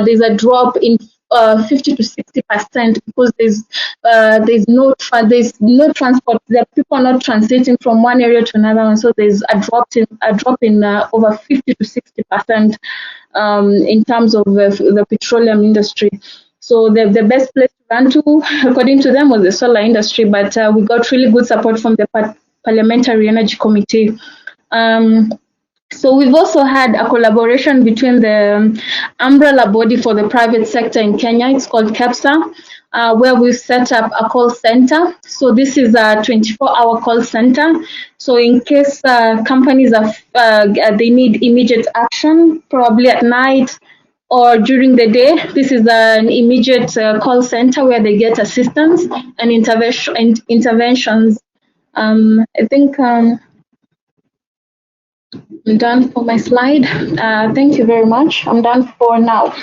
There's a drop in 50 to 60% because there's no transport. There are people not transiting from one area to another one, so there's a drop in over 50 to 60% in terms of the petroleum industry. So the best place to run to, according to them, was the solar industry, but we got really good support from the Parliamentary Energy Committee. So we've also had a collaboration between the umbrella body for the private sector in Kenya. It's called KEPSA, where we've set up a call center. So this is a 24-hour call center. So in case companies they need immediate action, probably at night or during the day, this is an immediate call center where they get assistance and interventions. I think. I'm done for my slide. Thank you very much. I'm done for now.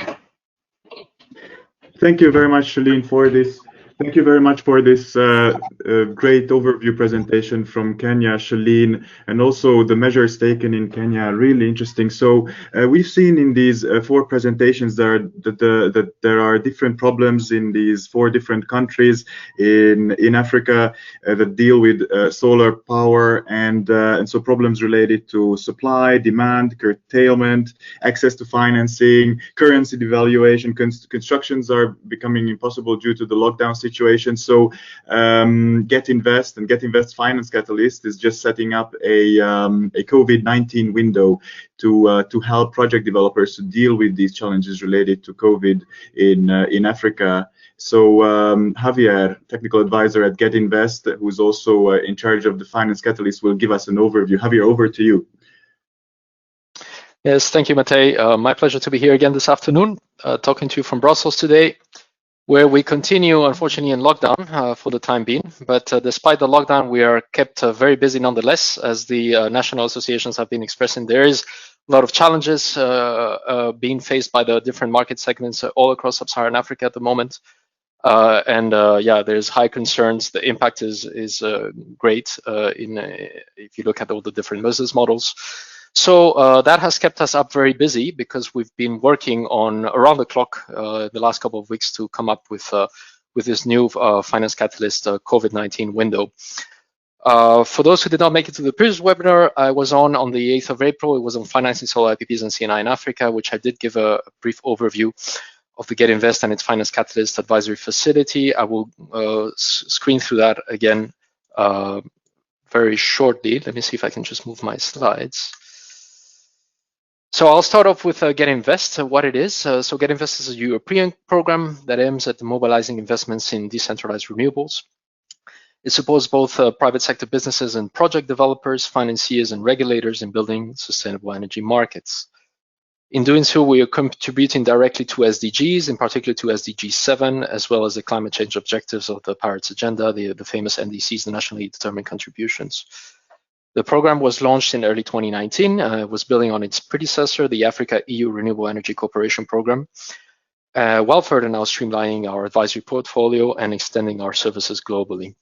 Thank you very much, Shaleen, for this. Thank you very much for this great overview presentation from Kenya, Shaleen, and also the measures taken in Kenya. Really interesting. So we've seen in these 4 presentations that there are different problems in these 4 different countries in Africa that deal with solar power, and so problems related to supply, demand, curtailment, access to financing, currency devaluation. Constructions are becoming impossible due to the lockdown situation. So GET.invest and GET.invest Finance Catalyst is just setting up a COVID-19 window to help project developers to deal with these challenges related to COVID in Africa. So Javier, technical advisor at GET.invest, who's also in charge of the Finance Catalyst, will give us an overview. Javier, over to you. Yes, thank you, Matej. My pleasure to be here again this afternoon, talking to you from Brussels today, where we continue, unfortunately, in lockdown for the time being. But despite the lockdown, we are kept very busy nonetheless, as the national associations have been expressing. There is a lot of challenges being faced by the different market segments all across sub-Saharan Africa at the moment. Yeah, there's high concerns. The impact is great if you look at all the different business models. So that has kept us up very busy, because we've been working on around the clock the last couple of weeks to come up with this new Finance Catalyst COVID-19 window. For those who did not make it to the previous webinar, I was on the 8th of April. It was on financing solar IPPs and CNI in Africa, which I did give a brief overview of the GET.invest and its Finance Catalyst advisory facility. I will screen through that again very shortly. Let me see if I can just move my slides. So I'll start off with GET.invest, what it is. So GET.invest is a European program that aims at mobilizing investments in decentralized renewables. It supports both private sector businesses and project developers, financiers, and regulators in building sustainable energy markets. In doing so, we are contributing directly to SDGs, in particular to SDG 7, as well as the climate change objectives of the Paris Agenda, the famous NDCs, the nationally determined contributions. The program was launched in early 2019. It was building on its predecessor, the Africa-EU Renewable Energy Cooperation Program, while further now streamlining our advisory portfolio and extending our services globally.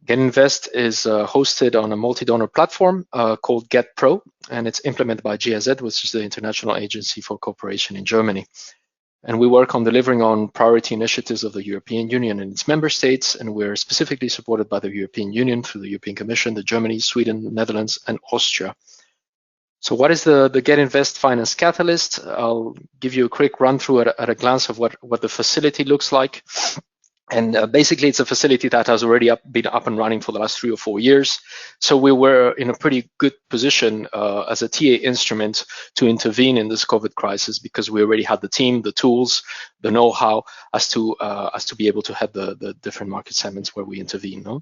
GET.invest is hosted on a multi-donor platform called GET Pro, and it's implemented by GIZ, which is the International Agency for Cooperation in Germany. And we work on delivering on priority initiatives of the European Union and its member states, and we're specifically supported by the European Union through the European Commission, the Germany, Sweden, the Netherlands, and Austria. So what is the GET.invest Finance Catalyst? I'll give you a quick run through at a glance of what the facility looks like. And basically, it's a facility that has already been up and running for the last 3 or 4 years. So we were in a pretty good position as a TA instrument to intervene in this COVID crisis because we already had the team, the tools, the know-how as to be able to head the different market segments where we intervene. No?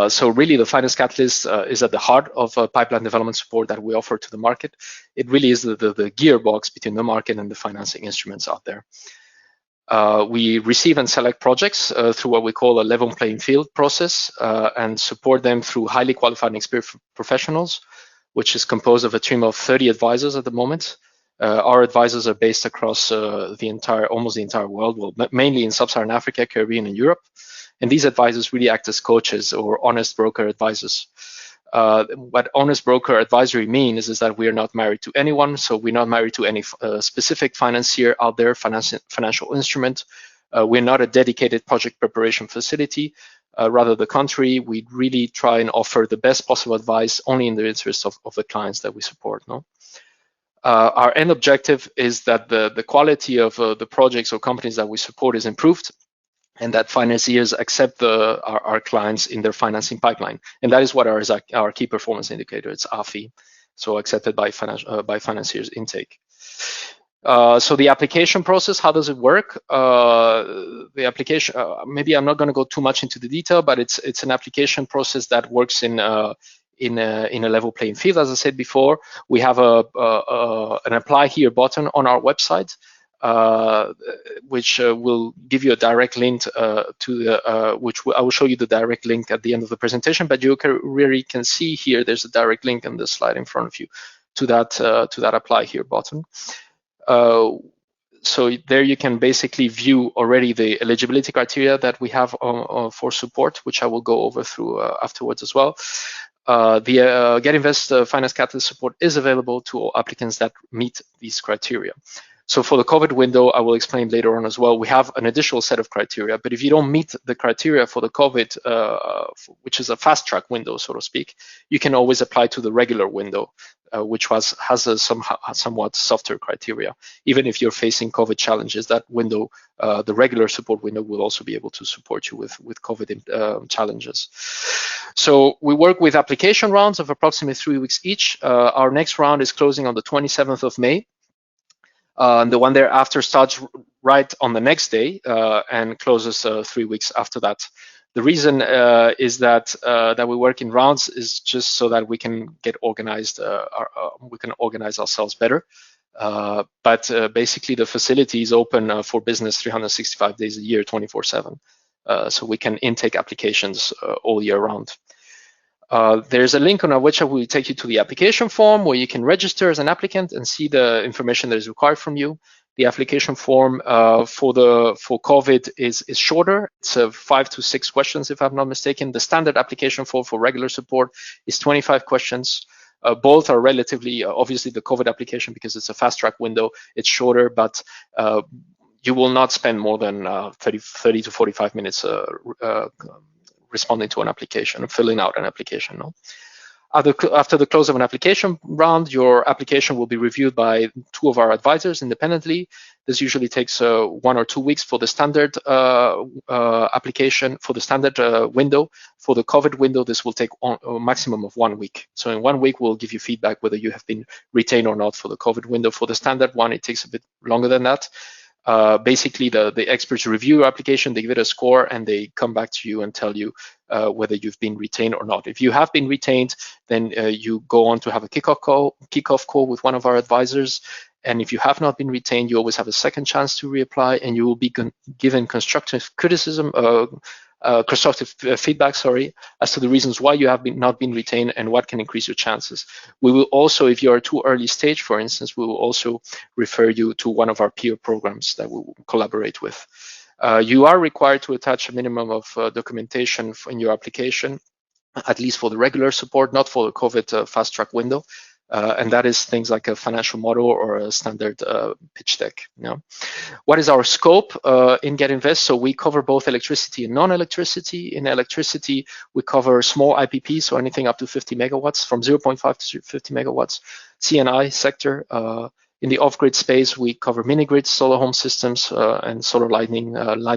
So really, the Finance Catalyst is at the heart of pipeline development support that we offer to the market. It really is the gearbox between the market and the financing instruments out there. We receive and select projects through what we call a level playing field process and support them through highly qualified and experienced professionals, which is composed of a team of 30 advisors at the moment. Our advisors are based across almost the entire world, well, mainly in Sub-Saharan Africa, Caribbean, and Europe. And these advisors really act as coaches or honest broker advisors. What honest broker advisory means is that we are not married to anyone. So we're not married to any specific financier out there, financial instrument. We're not a dedicated project preparation facility. Rather the contrary, we really try and offer the best possible advice only in the interest of the clients that we support. No? Our end objective is that the quality of the projects or companies that we support is improved, and that financiers accept our clients in their financing pipeline. And that is what our key performance indicator, it's AFI, so accepted by financiers intake. So the application process, how does it work? The application, maybe I'm not gonna go too much into the detail, but it's an application process that works in a level playing field. As I said before, we have an apply here button on our website, which will give you a direct link to which I will show you the direct link at the end of the presentation. But you really can see here there's a direct link on the slide in front of you to that apply here button. So there you can basically view already the eligibility criteria that we have for support, which I will go over through afterwards as well. The GET.invest Finance Catalyst support is available to all applicants that meet these criteria. So for the COVID window, I will explain later on as well, we have an additional set of criteria, but if you don't meet the criteria for the COVID, which is a fast track window, so to speak, you can always apply to the regular window, which has a somewhat softer criteria. Even if you're facing COVID challenges, that window, the regular support window, will also be able to support you with COVID challenges. So we work with application rounds of approximately 3 weeks each. Our next round is closing on the 27th of May. The one thereafter starts right on the next day and closes 3 weeks after that. The reason is that we work in rounds is just so that we can get organized. We can organize ourselves better. But basically, the facility is open for business 365 days a year, 24/7. So we can intake applications all year round. There's a link on which I will take you to the application form where you can register as an applicant and see the information that is required from you. The application form for COVID is shorter. It's 5 to 6 questions, if I'm not mistaken. The standard application form for regular support is 25 questions. Both are relatively, obviously the COVID application, because it's a fast track window, it's shorter, but you will not spend more than 30 to 45 minutes responding to an application and filling out an application. No? After the close of an application round, your application will be reviewed by 2 of our advisors independently. This usually takes 1 or 2 weeks for the standard application, for the standard window. For the COVID window, this will take a maximum of 1 week. So in 1 week, we'll give you feedback whether you have been retained or not for the COVID window. For the standard one, it takes a bit longer than that. Basically, the experts review your application, they give it a score, and they come back to you and tell you whether you've been retained or not. If you have been retained, then you go on to have a kickoff call with one of our advisors. And if you have not been retained, you always have a second chance to reapply, and you will be given constructive criticism, constructive feedback, as to the reasons why you have not been retained and what can increase your chances. We will also, if you are too early stage, for instance, we will also refer you to one of our peer programs that we will collaborate with. You are required to attach a minimum of documentation in your application, at least for the regular support, not for the COVID fast track window. And that is things like a financial model or a standard pitch deck. What is our scope in GET.invest? So we cover both electricity and non-electricity. In electricity, we cover small IPPs, so anything up to 50 megawatts, from 0.5 to 50 megawatts. CNI sector. In the off-grid space, we cover mini-grids, solar home systems, and solar lighting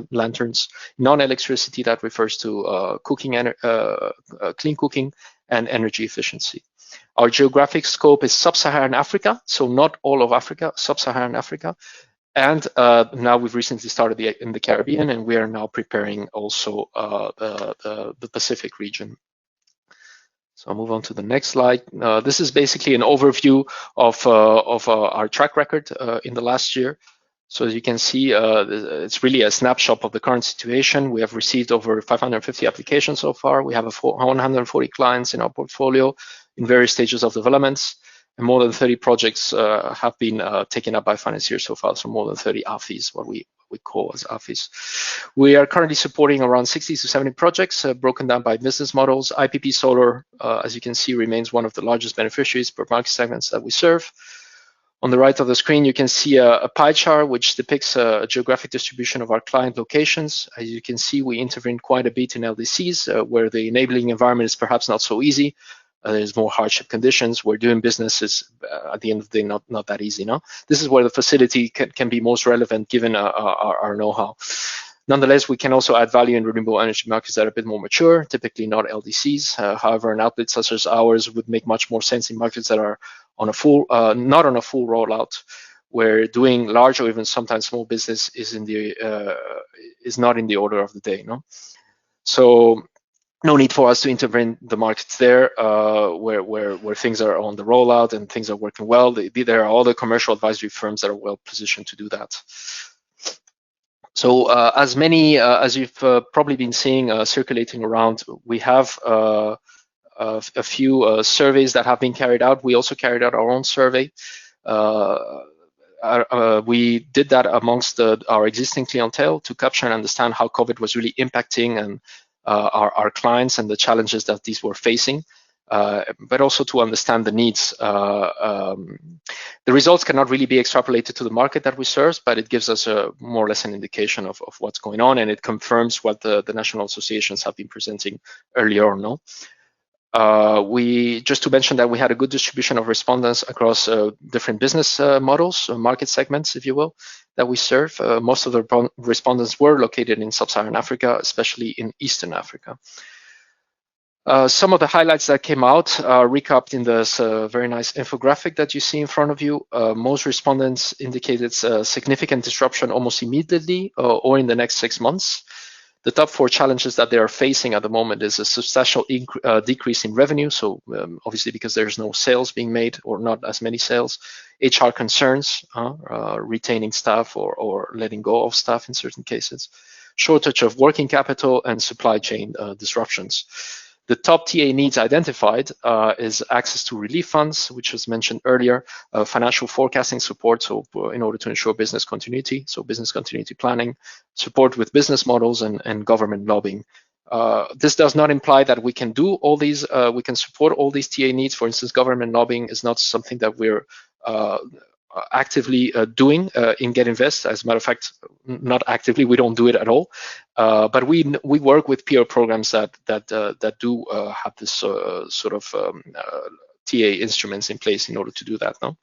lanterns. Non-electricity, that refers to cooking, clean cooking, and energy efficiency. Our geographic scope is sub-Saharan Africa, so not all of Africa, sub-Saharan Africa. And now we've recently started in the Caribbean, and we are now preparing also the Pacific region. So I'll move on to the next slide. This is basically an overview of our track record in the last year. So as you can see, it's really a snapshot of the current situation. We have received over 550 applications so far. We have 140 clients in our portfolio in various stages of developments, and more than 30 projects have been taken up by financiers so far. So more than 30 AFIs, what we call as AFIs. We are currently supporting around 60 to 70 projects broken down by business models. IPP solar, as you can see, remains one of the largest beneficiaries per market segments that we serve. On the right of the screen, you can see a pie chart which depicts a geographic distribution of our client locations. As you can see, we intervene quite a bit in LDCs where the enabling environment is perhaps not so easy. There's more hardship conditions where doing business is, at the end of the day, not that easy. No? This is where the facility can be most relevant given our know-how. Nonetheless, we can also add value in renewable energy markets that are a bit more mature, typically not LDCs. However, an outlet such as ours would make much more sense in markets that are on a full, not on a full rollout, where doing large or even sometimes small business is not in the order of the day. No? So no need for us to intervene the markets there where things are on the rollout and things are working well. There are other commercial advisory firms that are well positioned to do that. So as you've probably been seeing circulating around, we have a few surveys that have been carried out. We also carried out our own survey. We did that amongst our existing clientele to capture and understand how COVID was really impacting and our clients and the challenges that these were facing, but also to understand the needs. The results cannot really be extrapolated to the market that we serve, but it gives us more or less an indication of what's going on, and it confirms what the national associations have been presenting earlier on. No? Just to mention that we had a good distribution of respondents across different business models, market segments, if you will, that we serve. Most of the respondents were located in sub-Saharan Africa, especially in Eastern Africa. Some of the highlights that came out are recapped in this very nice infographic that you see in front of you. Most respondents indicated significant disruption almost immediately or in the next 6 months. The top 4 challenges that they are facing at the moment is a substantial decrease in revenue. So obviously because there's no sales being made or not as many sales. HR concerns, retaining staff or letting go of staff in certain cases. Shortage of working capital and supply chain disruptions. The top TA needs identified is access to relief funds, which was mentioned earlier, financial forecasting support, so in order to ensure business continuity, so business continuity planning, support with business models, and government lobbying. This does not imply that we can do all these, we can support all these TA needs. For instance, government lobbying is not something that we're actively doing in GET.invest. As a matter of fact, not actively, we don't do it at all. But we work with peer programs that do have this sort of TA instruments in place in order to do that. No.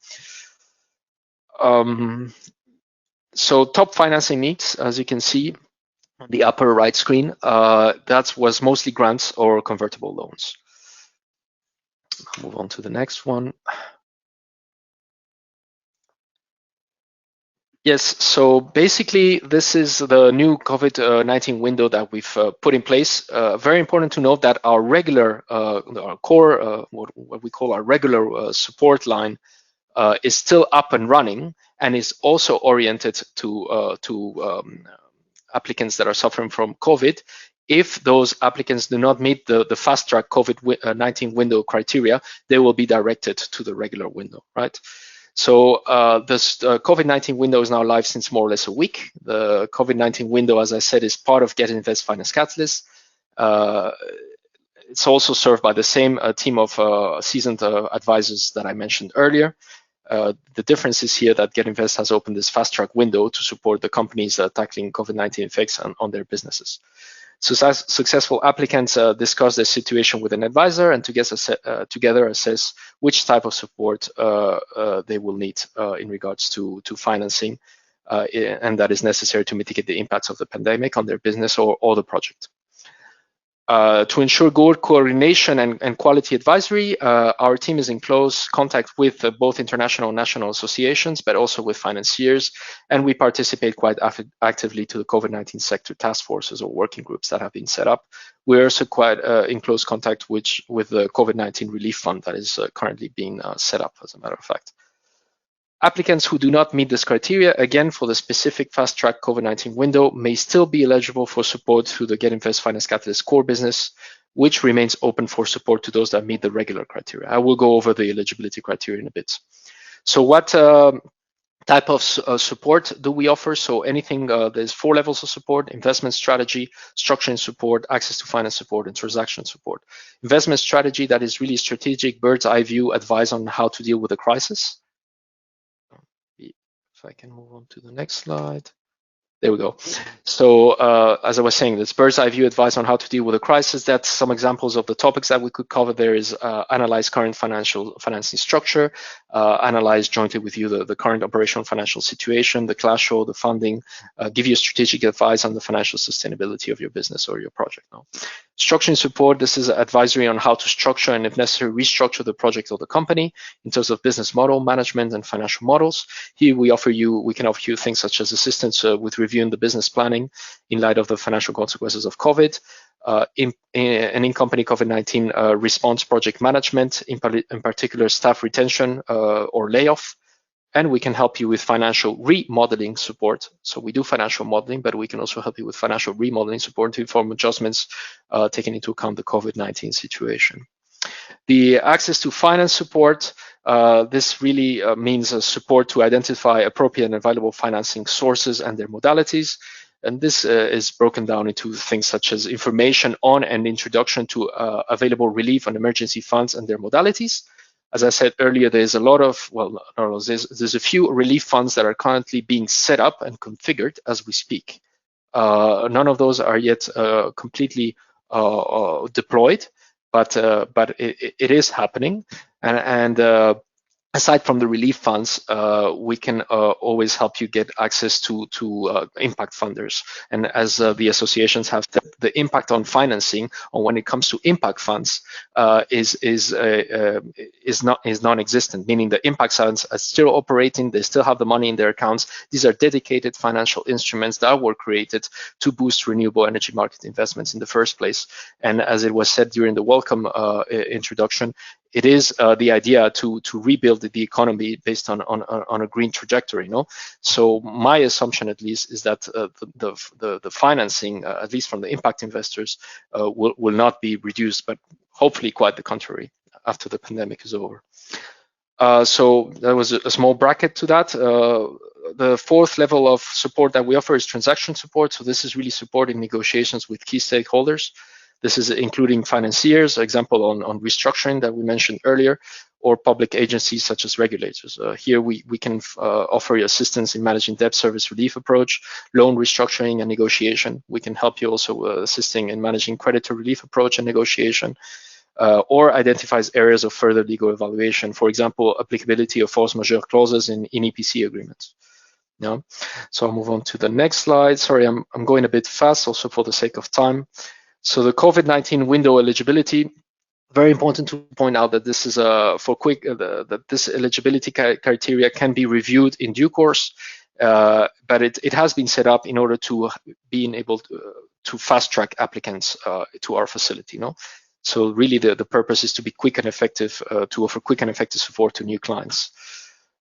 So top financing needs, as you can see on the upper right screen, that was mostly grants or convertible loans. Move on to the next one. Yes, so basically this is the new COVID-19 window that we've put in place. Very important to note that our regular, our core, what we call our regular support line is still up and running and is also oriented to applicants that are suffering from COVID. If those applicants do not meet the fast track COVID-19 window criteria, they will be directed to the regular window, right? So this COVID-19 window is now live since more or less a week. The COVID-19 window, as I said, is part of GET.invest Finance Catalyst. It's also served by the same team of seasoned advisors that I mentioned earlier. The difference is here that GET.invest has opened this fast track window to support the companies tackling COVID-19 effects on their businesses. So successful applicants discuss their situation with an advisor and together assess which type of support they will need in regards to financing, and that is necessary to mitigate the impacts of the pandemic on their business or the project. To ensure good coordination and quality advisory, our team is in close contact with both international and national associations, but also with financiers, and we participate quite actively to the COVID-19 sector task forces or working groups that have been set up. We're also quite in close contact with the COVID-19 relief fund that is currently being set up, as a matter of fact. Applicants who do not meet this criteria, again, for the specific fast-track COVID-19 window, may still be eligible for support through the GET.invest Finance Catalyst core business, which remains open for support to those that meet the regular criteria. I will go over the eligibility criteria in a bit. So what type of support do we offer? So anything, there's 4 levels of support: investment strategy, structuring support, access to finance support, and transaction support. Investment strategy, that is really strategic, bird's eye view advice on how to deal with a crisis. If I can move on to the next slide. There we go. So as I was saying, this bird's eye view advice on how to deal with a crisis. That's some examples of the topics that we could cover. There is analyze current financing structure, analyze jointly with you the current operational financial situation, the cash flow, the funding, give you strategic advice on the financial sustainability of your business or your project. No? Structuring support, this is advisory on how to structure and, if necessary, restructure the project or the company in terms of business model, management, and financial models. Here we can offer you things such as assistance with reviewing the business planning in light of the financial consequences of COVID, in-company COVID-19 response project management, in particular staff retention or layoff. And we can help you with financial remodeling support. So we do financial modeling, but we can also help you with financial remodeling support to inform adjustments taking into account the COVID-19 situation. The access to finance support, this really means support to identify appropriate and available financing sources and their modalities. And this is broken down into things such as information on and introduction to available relief and emergency funds and their modalities. As I said earlier, there's a lot of, well, no, there's a few relief funds that are currently being set up and configured as we speak. None of those are yet completely deployed, but it is happening. And aside from the relief funds, we can always help you get access to impact funders. And as the associations have said, the impact on financing, or when it comes to impact funds, is non-existent. Meaning the impact funds are still operating; they still have the money in their accounts. These are dedicated financial instruments that were created to boost renewable energy market investments in the first place. And as it was said during the welcome introduction, it is the idea to rebuild the economy based on a green trajectory. No, so my assumption, at least, is that the financing, at least from the impact investors, will not be reduced, but hopefully quite the contrary after the pandemic is over. So there was a small bracket to that. The 4th level of support that we offer is transaction support. So this is really supporting negotiations with key stakeholders. This is including financiers, example on restructuring that we mentioned earlier, or public agencies such as regulators. Here we can offer you assistance in managing debt service relief approach, loan restructuring and negotiation. We can help you also assisting in managing creditor relief approach and negotiation, or identifies areas of further legal evaluation, for example, applicability of force majeure clauses in EPC agreements. Yeah. So I'll move on to the next slide. Sorry, I'm going a bit fast also for the sake of time. So the COVID-19 window eligibility, very important to point out that this is that this eligibility criteria can be reviewed in due course, but it has been set up in order to being able to fast track applicants to our facility. No, so really the purpose is to be quick and effective, to offer quick and effective support to new clients.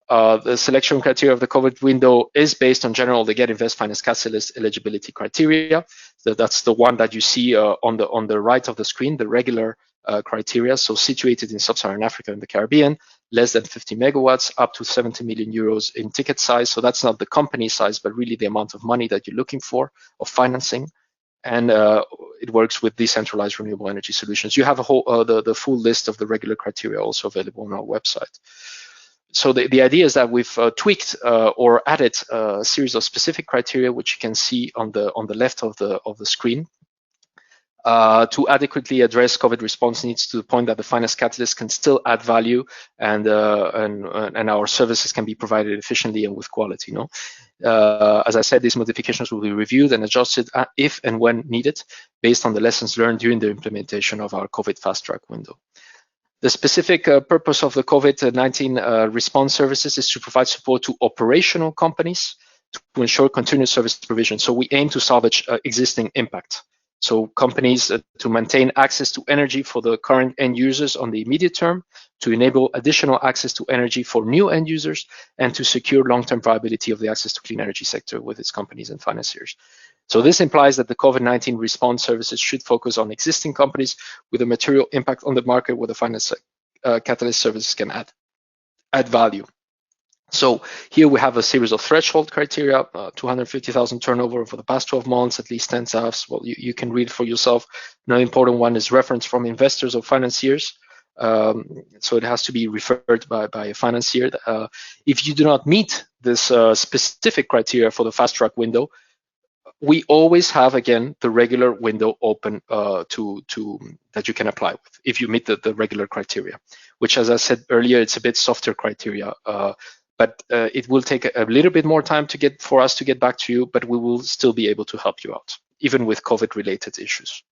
The selection criteria of the COVID window is based on the GET.invest Finance Catalyst eligibility criteria. So that's the one that you see on the right of the screen, the regular criteria. So situated in sub-Saharan Africa and the Caribbean, less than 50 megawatts, up to 70 million euros in ticket size. So that's not the company size, but really the amount of money that you're looking for of financing. And it works with decentralized renewable energy solutions. You have a whole the full list of the regular criteria also available on our website. So the idea is that we've tweaked or added a series of specific criteria, which you can see on the left of the screen, to adequately address COVID response needs, to the point that the finance catalyst can still add value, and our services can be provided efficiently and with quality. No, as I said, these modifications will be reviewed and adjusted if and when needed, based on the lessons learned during the implementation of our COVID fast track window. The specific purpose of the COVID-19 response services is to provide support to operational companies to ensure continuous service provision. So we aim to salvage existing impact. So companies to maintain access to energy for the current end users on the immediate term, to enable additional access to energy for new end users, and to secure long-term viability of the access to clean energy sector with its companies and financiers. So this implies that the COVID-19 response services should focus on existing companies with a material impact on the market, where the finance catalyst services can add value. So here we have a series of threshold criteria: 250,000 turnover for the past 12 months, at least 10 staffs. Well, you can read for yourself. Another important one is reference from investors or financiers. So it has to be referred by a financier. If you do not meet this specific criteria for the fast track window, we always have, again, the regular window open that you can apply with if you meet the regular criteria, which, as I said earlier, it's a bit softer criteria, but it will take a little bit more time for us to get back to you, but we will still be able to help you out, even with COVID-related issues.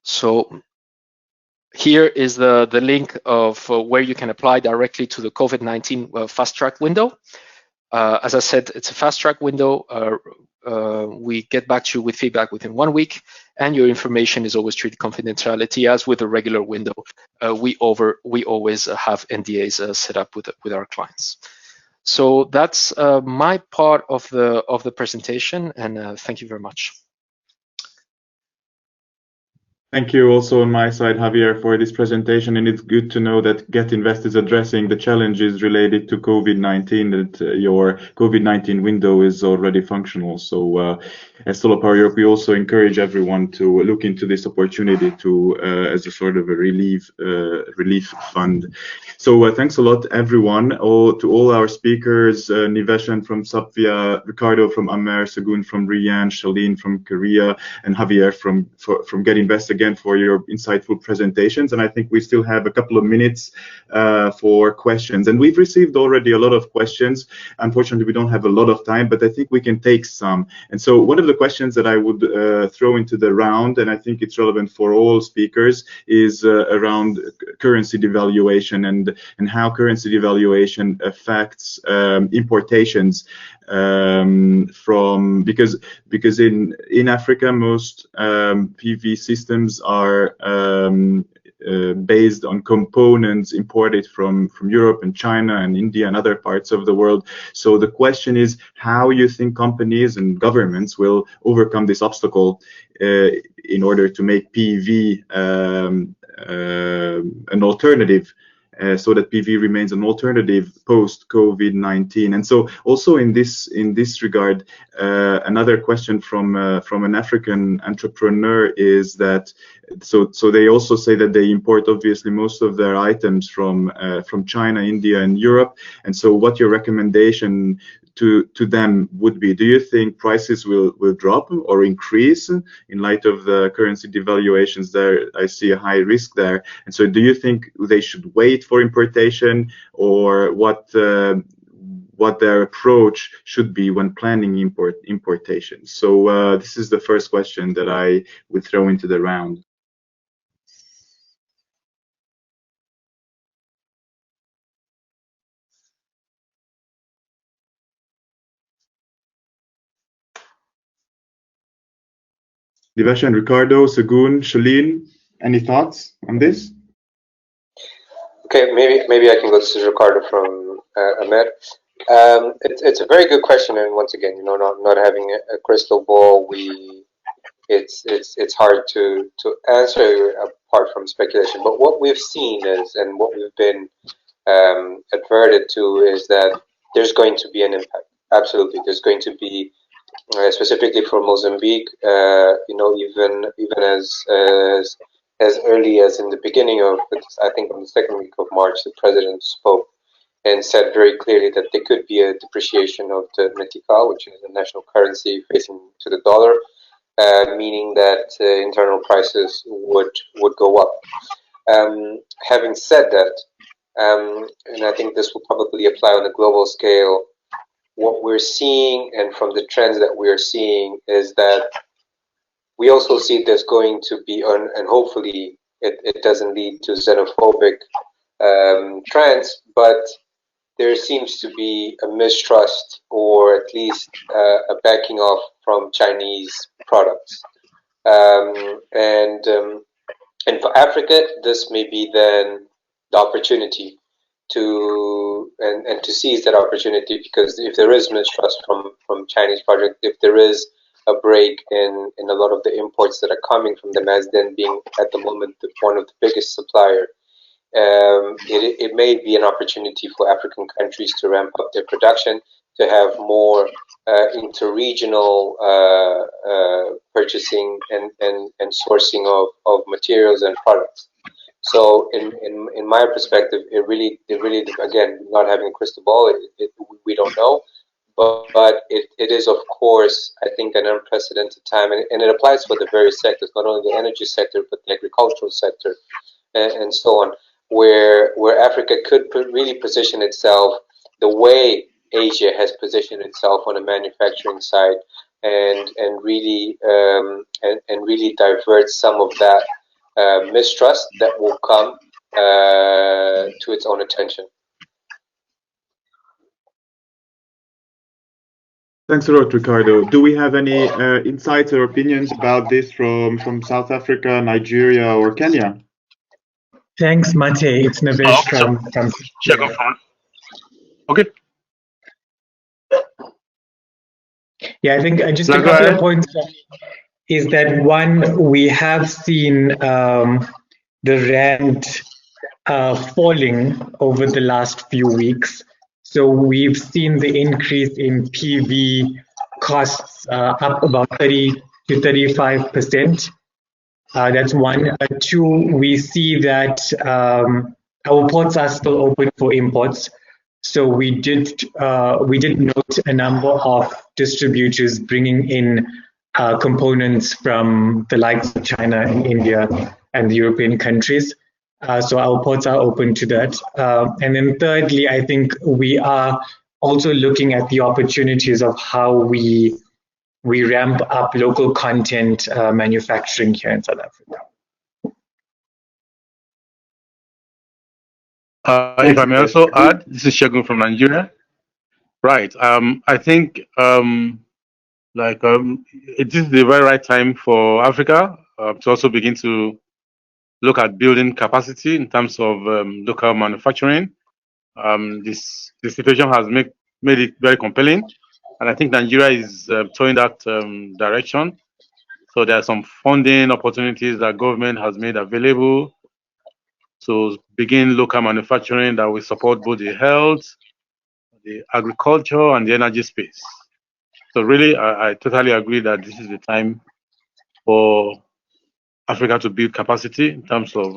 So here is the link of where you can apply directly to the COVID-19 fast track window. As I said, it's a fast track window. We get back to you with feedback within 1 week, and your information is always treated confidentiality. As with a regular window, we always have NDAs set up with our clients. So that's my part of the presentation, and thank you very much. Thank you also on my side, Javier, for this presentation, and it's good to know that GET.invest is addressing the challenges related to COVID-19, that your COVID-19 window is already functional. So as SolarPower Europe, we also encourage everyone to look into this opportunity to as a sort of a relief fund. So thanks a lot, everyone, to all our speakers, Niveshen from SAPVIA, Ricardo from AMER, Segun from REAN, Shaleen from KEREA, and Javier from GET.invest, again, for your insightful presentations. And I think we still have a couple of minutes for questions. And we've received already a lot of questions. Unfortunately, we don't have a lot of time, but I think we can take some. And so one of the questions that I would throw into the round, and I think it's relevant for all speakers, is around currency devaluation and how currency devaluation affects importations because in Africa, most PV systems are based on components imported from Europe and China and India and other parts of the world. So the question is how you think companies and governments will overcome this obstacle in order to make PV an alternative so that PV remains an alternative post COVID-19. And so, also in this regard, another question from an African entrepreneur is that so they also say that they import obviously most of their items from China, India, and Europe. And so, what your recommendation to them would be? Do you think prices will drop or increase in light of the currency devaluations there? I see a high risk there. And so do you think they should wait for importation, or what their approach should be when planning importation? So this is the first question that I would throw into the round. Niveshen, Ricardo, Segun, Shaleen, any thoughts on this? Okay, maybe I can go to Ricardo from AMER. It's a very good question, and once again, not having a crystal ball, it's hard to answer apart from speculation. But what we've seen is, and what we've been adverted to, is that there's going to be an impact. Absolutely, there's going to be. Specifically for Mozambique, even as early as in the beginning of, I think on the second week of March, the president spoke and said very clearly that there could be a depreciation of the metikal, which is the national currency facing to the dollar, meaning that internal prices would go up. Having said that, and I think this will probably apply on a global scale, what we're seeing, and from the trends that we are seeing, is that we also see there's going to be, and hopefully it doesn't lead to xenophobic trends, but there seems to be a mistrust, or at least a backing off from Chinese products. And for Africa, this may be then the opportunity to seize that opportunity, because if there is mistrust from Chinese projects, if there is a break in a lot of the imports that are coming from them, as then being at the moment one of the biggest supplier, it may be an opportunity for African countries to ramp up their production, to have more interregional purchasing and sourcing of materials and products. So in my perspective, it really, again, not having a crystal ball, we don't know, but it is, of course, I think, an unprecedented time, and it applies for the various sectors, not only the energy sector, but the agricultural sector, and so on, where Africa could really position itself the way Asia has positioned itself on a manufacturing side, and really divert some of that mistrust that will come to its own attention. Thanks a lot, Ricardo. Do we have any insights or opinions about this from South Africa, Nigeria, or Kenya? Thanks, Mate. It's Niveshen from Okay. Yeah, I think just a couple of points is that, one, we have seen the rand falling over the last few weeks. So we've seen the increase in PV costs up about 30 to 35%. That's one. Two, we see that our ports are still open for imports. So we did note a number of distributors bringing in components from the likes of China and India and the European countries. So our ports are open to that. And then thirdly, I think we are also looking at the opportunities of how we ramp up local content manufacturing here in South Africa. If I may also add, this is Segun from Nigeria. Right. I think it is the very right time for Africa to also begin to look at building capacity in terms of local manufacturing. This situation has made it very compelling, and I think Nigeria is towing that direction. So there are some funding opportunities that government has made available. So begin local manufacturing that will support both the health, the agriculture, and the energy space. So really, I totally agree that this is the time for Africa to build capacity in terms of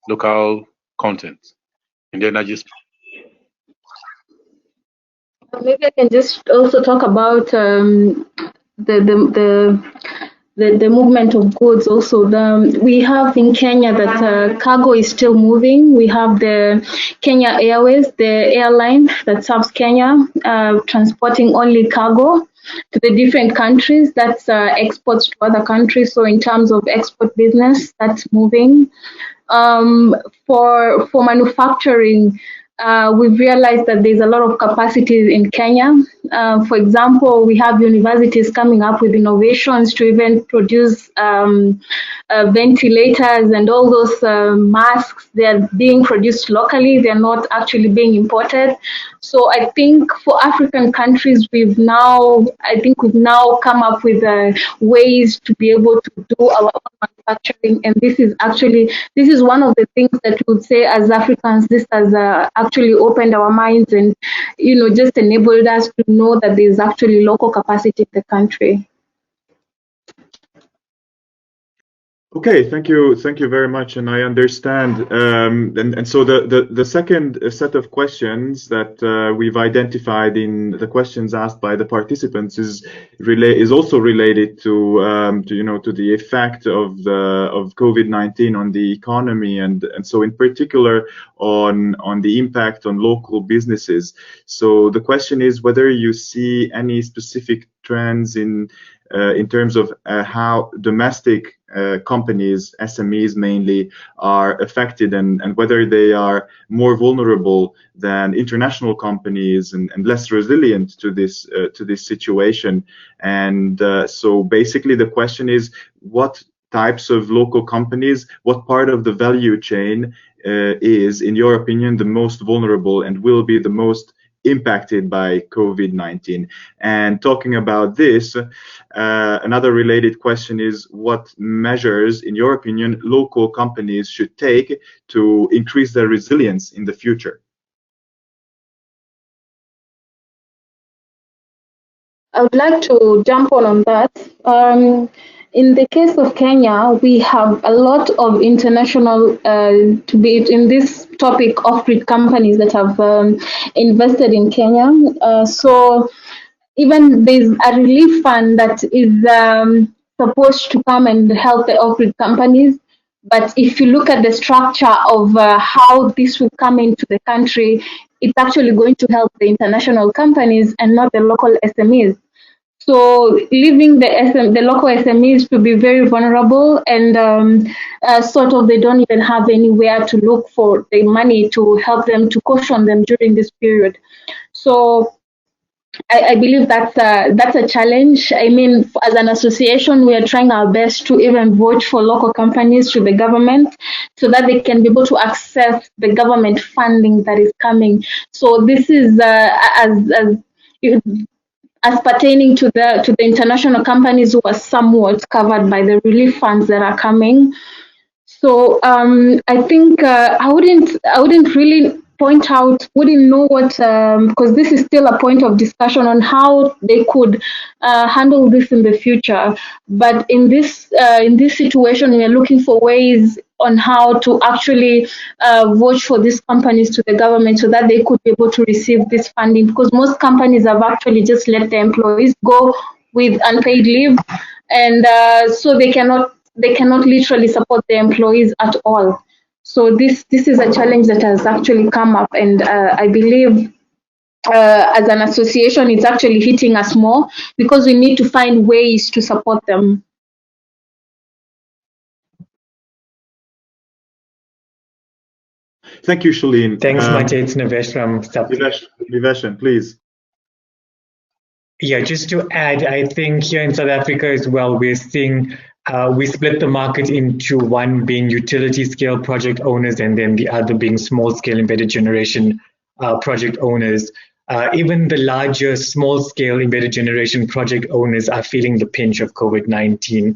local content in the energy space. Maybe I can just also talk about the movement of goods. Also, we have in Kenya that cargo is still moving. We have the Kenya Airways, the airline that serves Kenya, transporting only cargo to the different countries. That's exports to other countries. So in terms of export business, that's moving. For manufacturing, we've realized that there's a lot of capacity in Kenya. For example, we have universities coming up with innovations to even produce ventilators and all those masks. They're being produced locally. They're not actually being imported. So I think for African countries, we've now come up with ways to be able to do our own manufacturing. And this is one of the things that we would say as Africans, this has actually opened our minds and, just enabled us to know that there's actually local capacity in the country. Okay, thank you very much, and I understand. And so the second set of questions that we've identified in the questions asked by the participants is also related to the effect of COVID-19 on the economy, and so in particular on the impact on local businesses. So the question is whether you see any specific trends in terms of how domestic companies, SMEs mainly, are affected, and whether they are more vulnerable than international companies and less resilient to this situation. And so basically the question is, what types of local companies, what part of the value chain is, in your opinion, the most vulnerable and will be the most impacted by COVID-19? And talking about this, another related question is, what measures, in your opinion, local companies should take to increase their resilience in the future? I would like to jump on that. In the case of Kenya, we have a lot of international, to be in this topic, off-grid companies that have invested in Kenya. So even there's a relief fund that is supposed to come and help the off-grid companies. But if you look at the structure of how this will come into the country, it's actually going to help the international companies and not the local SMEs. So leaving the local SMEs to be very vulnerable, and sort of they don't even have anywhere to look for the money to help them, to caution them during this period. So I believe that's a challenge. I mean, as an association, we are trying our best to even vote for local companies to the government so that they can be able to access the government funding that is coming. So this is as pertaining to the international companies who are somewhat covered by the relief funds that are coming. So I think I wouldn't really point out, wouldn't know what, because this is still a point of discussion on how they could handle this in the future. But in this situation, we are looking for ways on how to actually vote for these companies to the government so that they could be able to receive this funding, because most companies have actually just let their employees go with unpaid leave, and so they cannot literally support their employees at all. So this is a challenge that has actually come up, and I believe as an association it's actually hitting us more because we need to find ways to support them. Thank you, Shaleen. Thanks, Mate. It's Niveshen from SAPVIA. Niveshen, please. Yeah, just to add, I think here in South Africa as well, we're seeing we split the market into one being utility scale project owners and then the other being small scale embedded generation project owners. Even the larger small scale embedded generation project owners are feeling the pinch of COVID-19.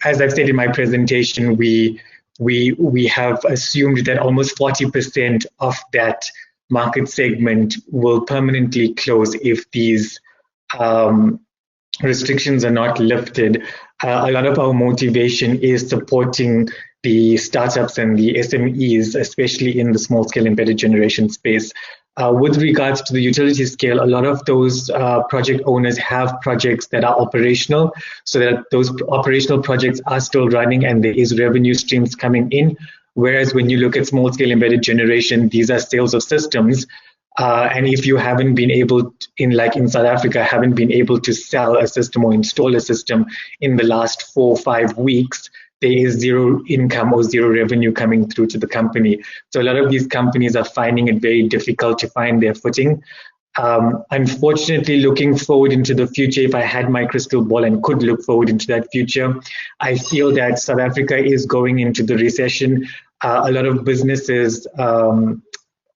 As I've said in my presentation, we we have assumed that almost 40% of that market segment will permanently close if these restrictions are not lifted. A lot of our motivation is supporting the startups and the SMEs, especially in the small-scale embedded generation space. With regards to the utility scale, a lot of those project owners have projects that are operational, so that those operational projects are still running and there is revenue streams coming in. Whereas when you look at small-scale embedded generation, these are sales of systems. And if you haven't been able, in South Africa, haven't been able to sell a system or install a system in the last 4 or 5 weeks, there is zero income or zero revenue coming through to the company. So a lot of these companies are finding it very difficult to find their footing. Unfortunately, looking forward into the future, if I had my crystal ball and could look forward into that future, I feel that South Africa is going into the recession. A lot of businesses,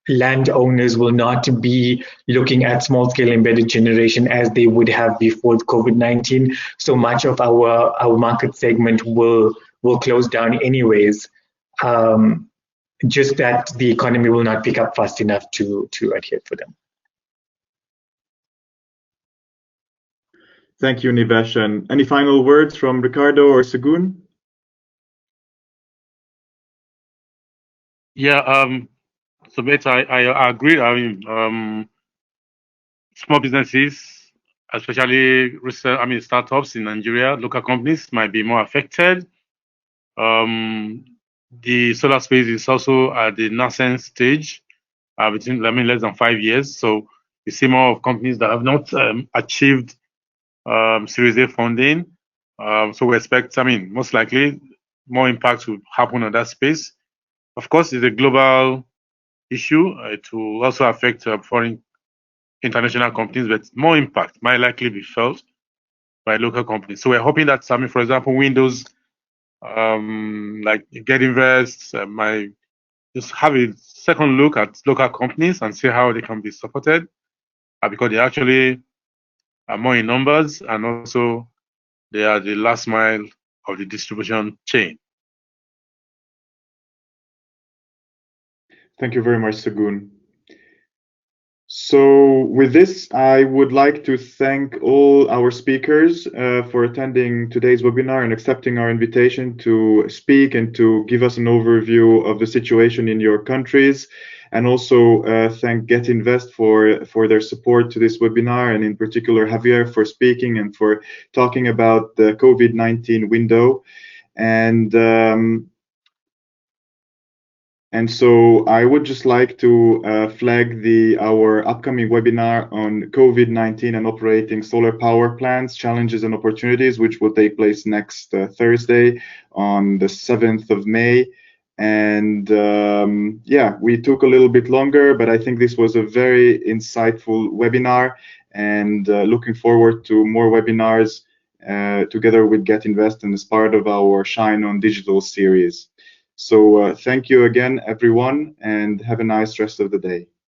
landowners will not be looking at small-scale embedded generation as they would have before COVID-19. So much of our market segment will close down anyways. Just that the economy will not pick up fast enough to adhere for them. Thank you, Niveshen. Any final words from Ricardo or Segun? Yeah, so I agree. I mean, small businesses, especially startups in Nigeria, local companies might be more affected. The solar space is also at the nascent stage, between less than 5 years. So you see more of companies that have not achieved Series A funding. So we expect, most likely, more impact will happen on that space. Of course, it's a global issue. It will also affect foreign international companies, but more impact might likely be felt by local companies. So we're hoping that, for example, Windows, like GET.invest, might just have a second look at local companies and see how they can be supported, because they actually are more in numbers, and also they are the last mile of the distribution chain. Thank you very much, Segun. So with this, I would like to thank all our speakers for attending today's webinar and accepting our invitation to speak and to give us an overview of the situation in your countries. And also thank GET.invest for their support to this webinar, and in particular Javier for speaking and for talking about the COVID-19 window. And so I would just like to flag our upcoming webinar on COVID-19 and operating solar power plants, challenges and opportunities, which will take place next Thursday on the 7th of May. And yeah, we took a little bit longer, but I think this was a very insightful webinar, and looking forward to more webinars together with GET.invest and as part of our Shine on Digital series. So thank you again, everyone, and have a nice rest of the day.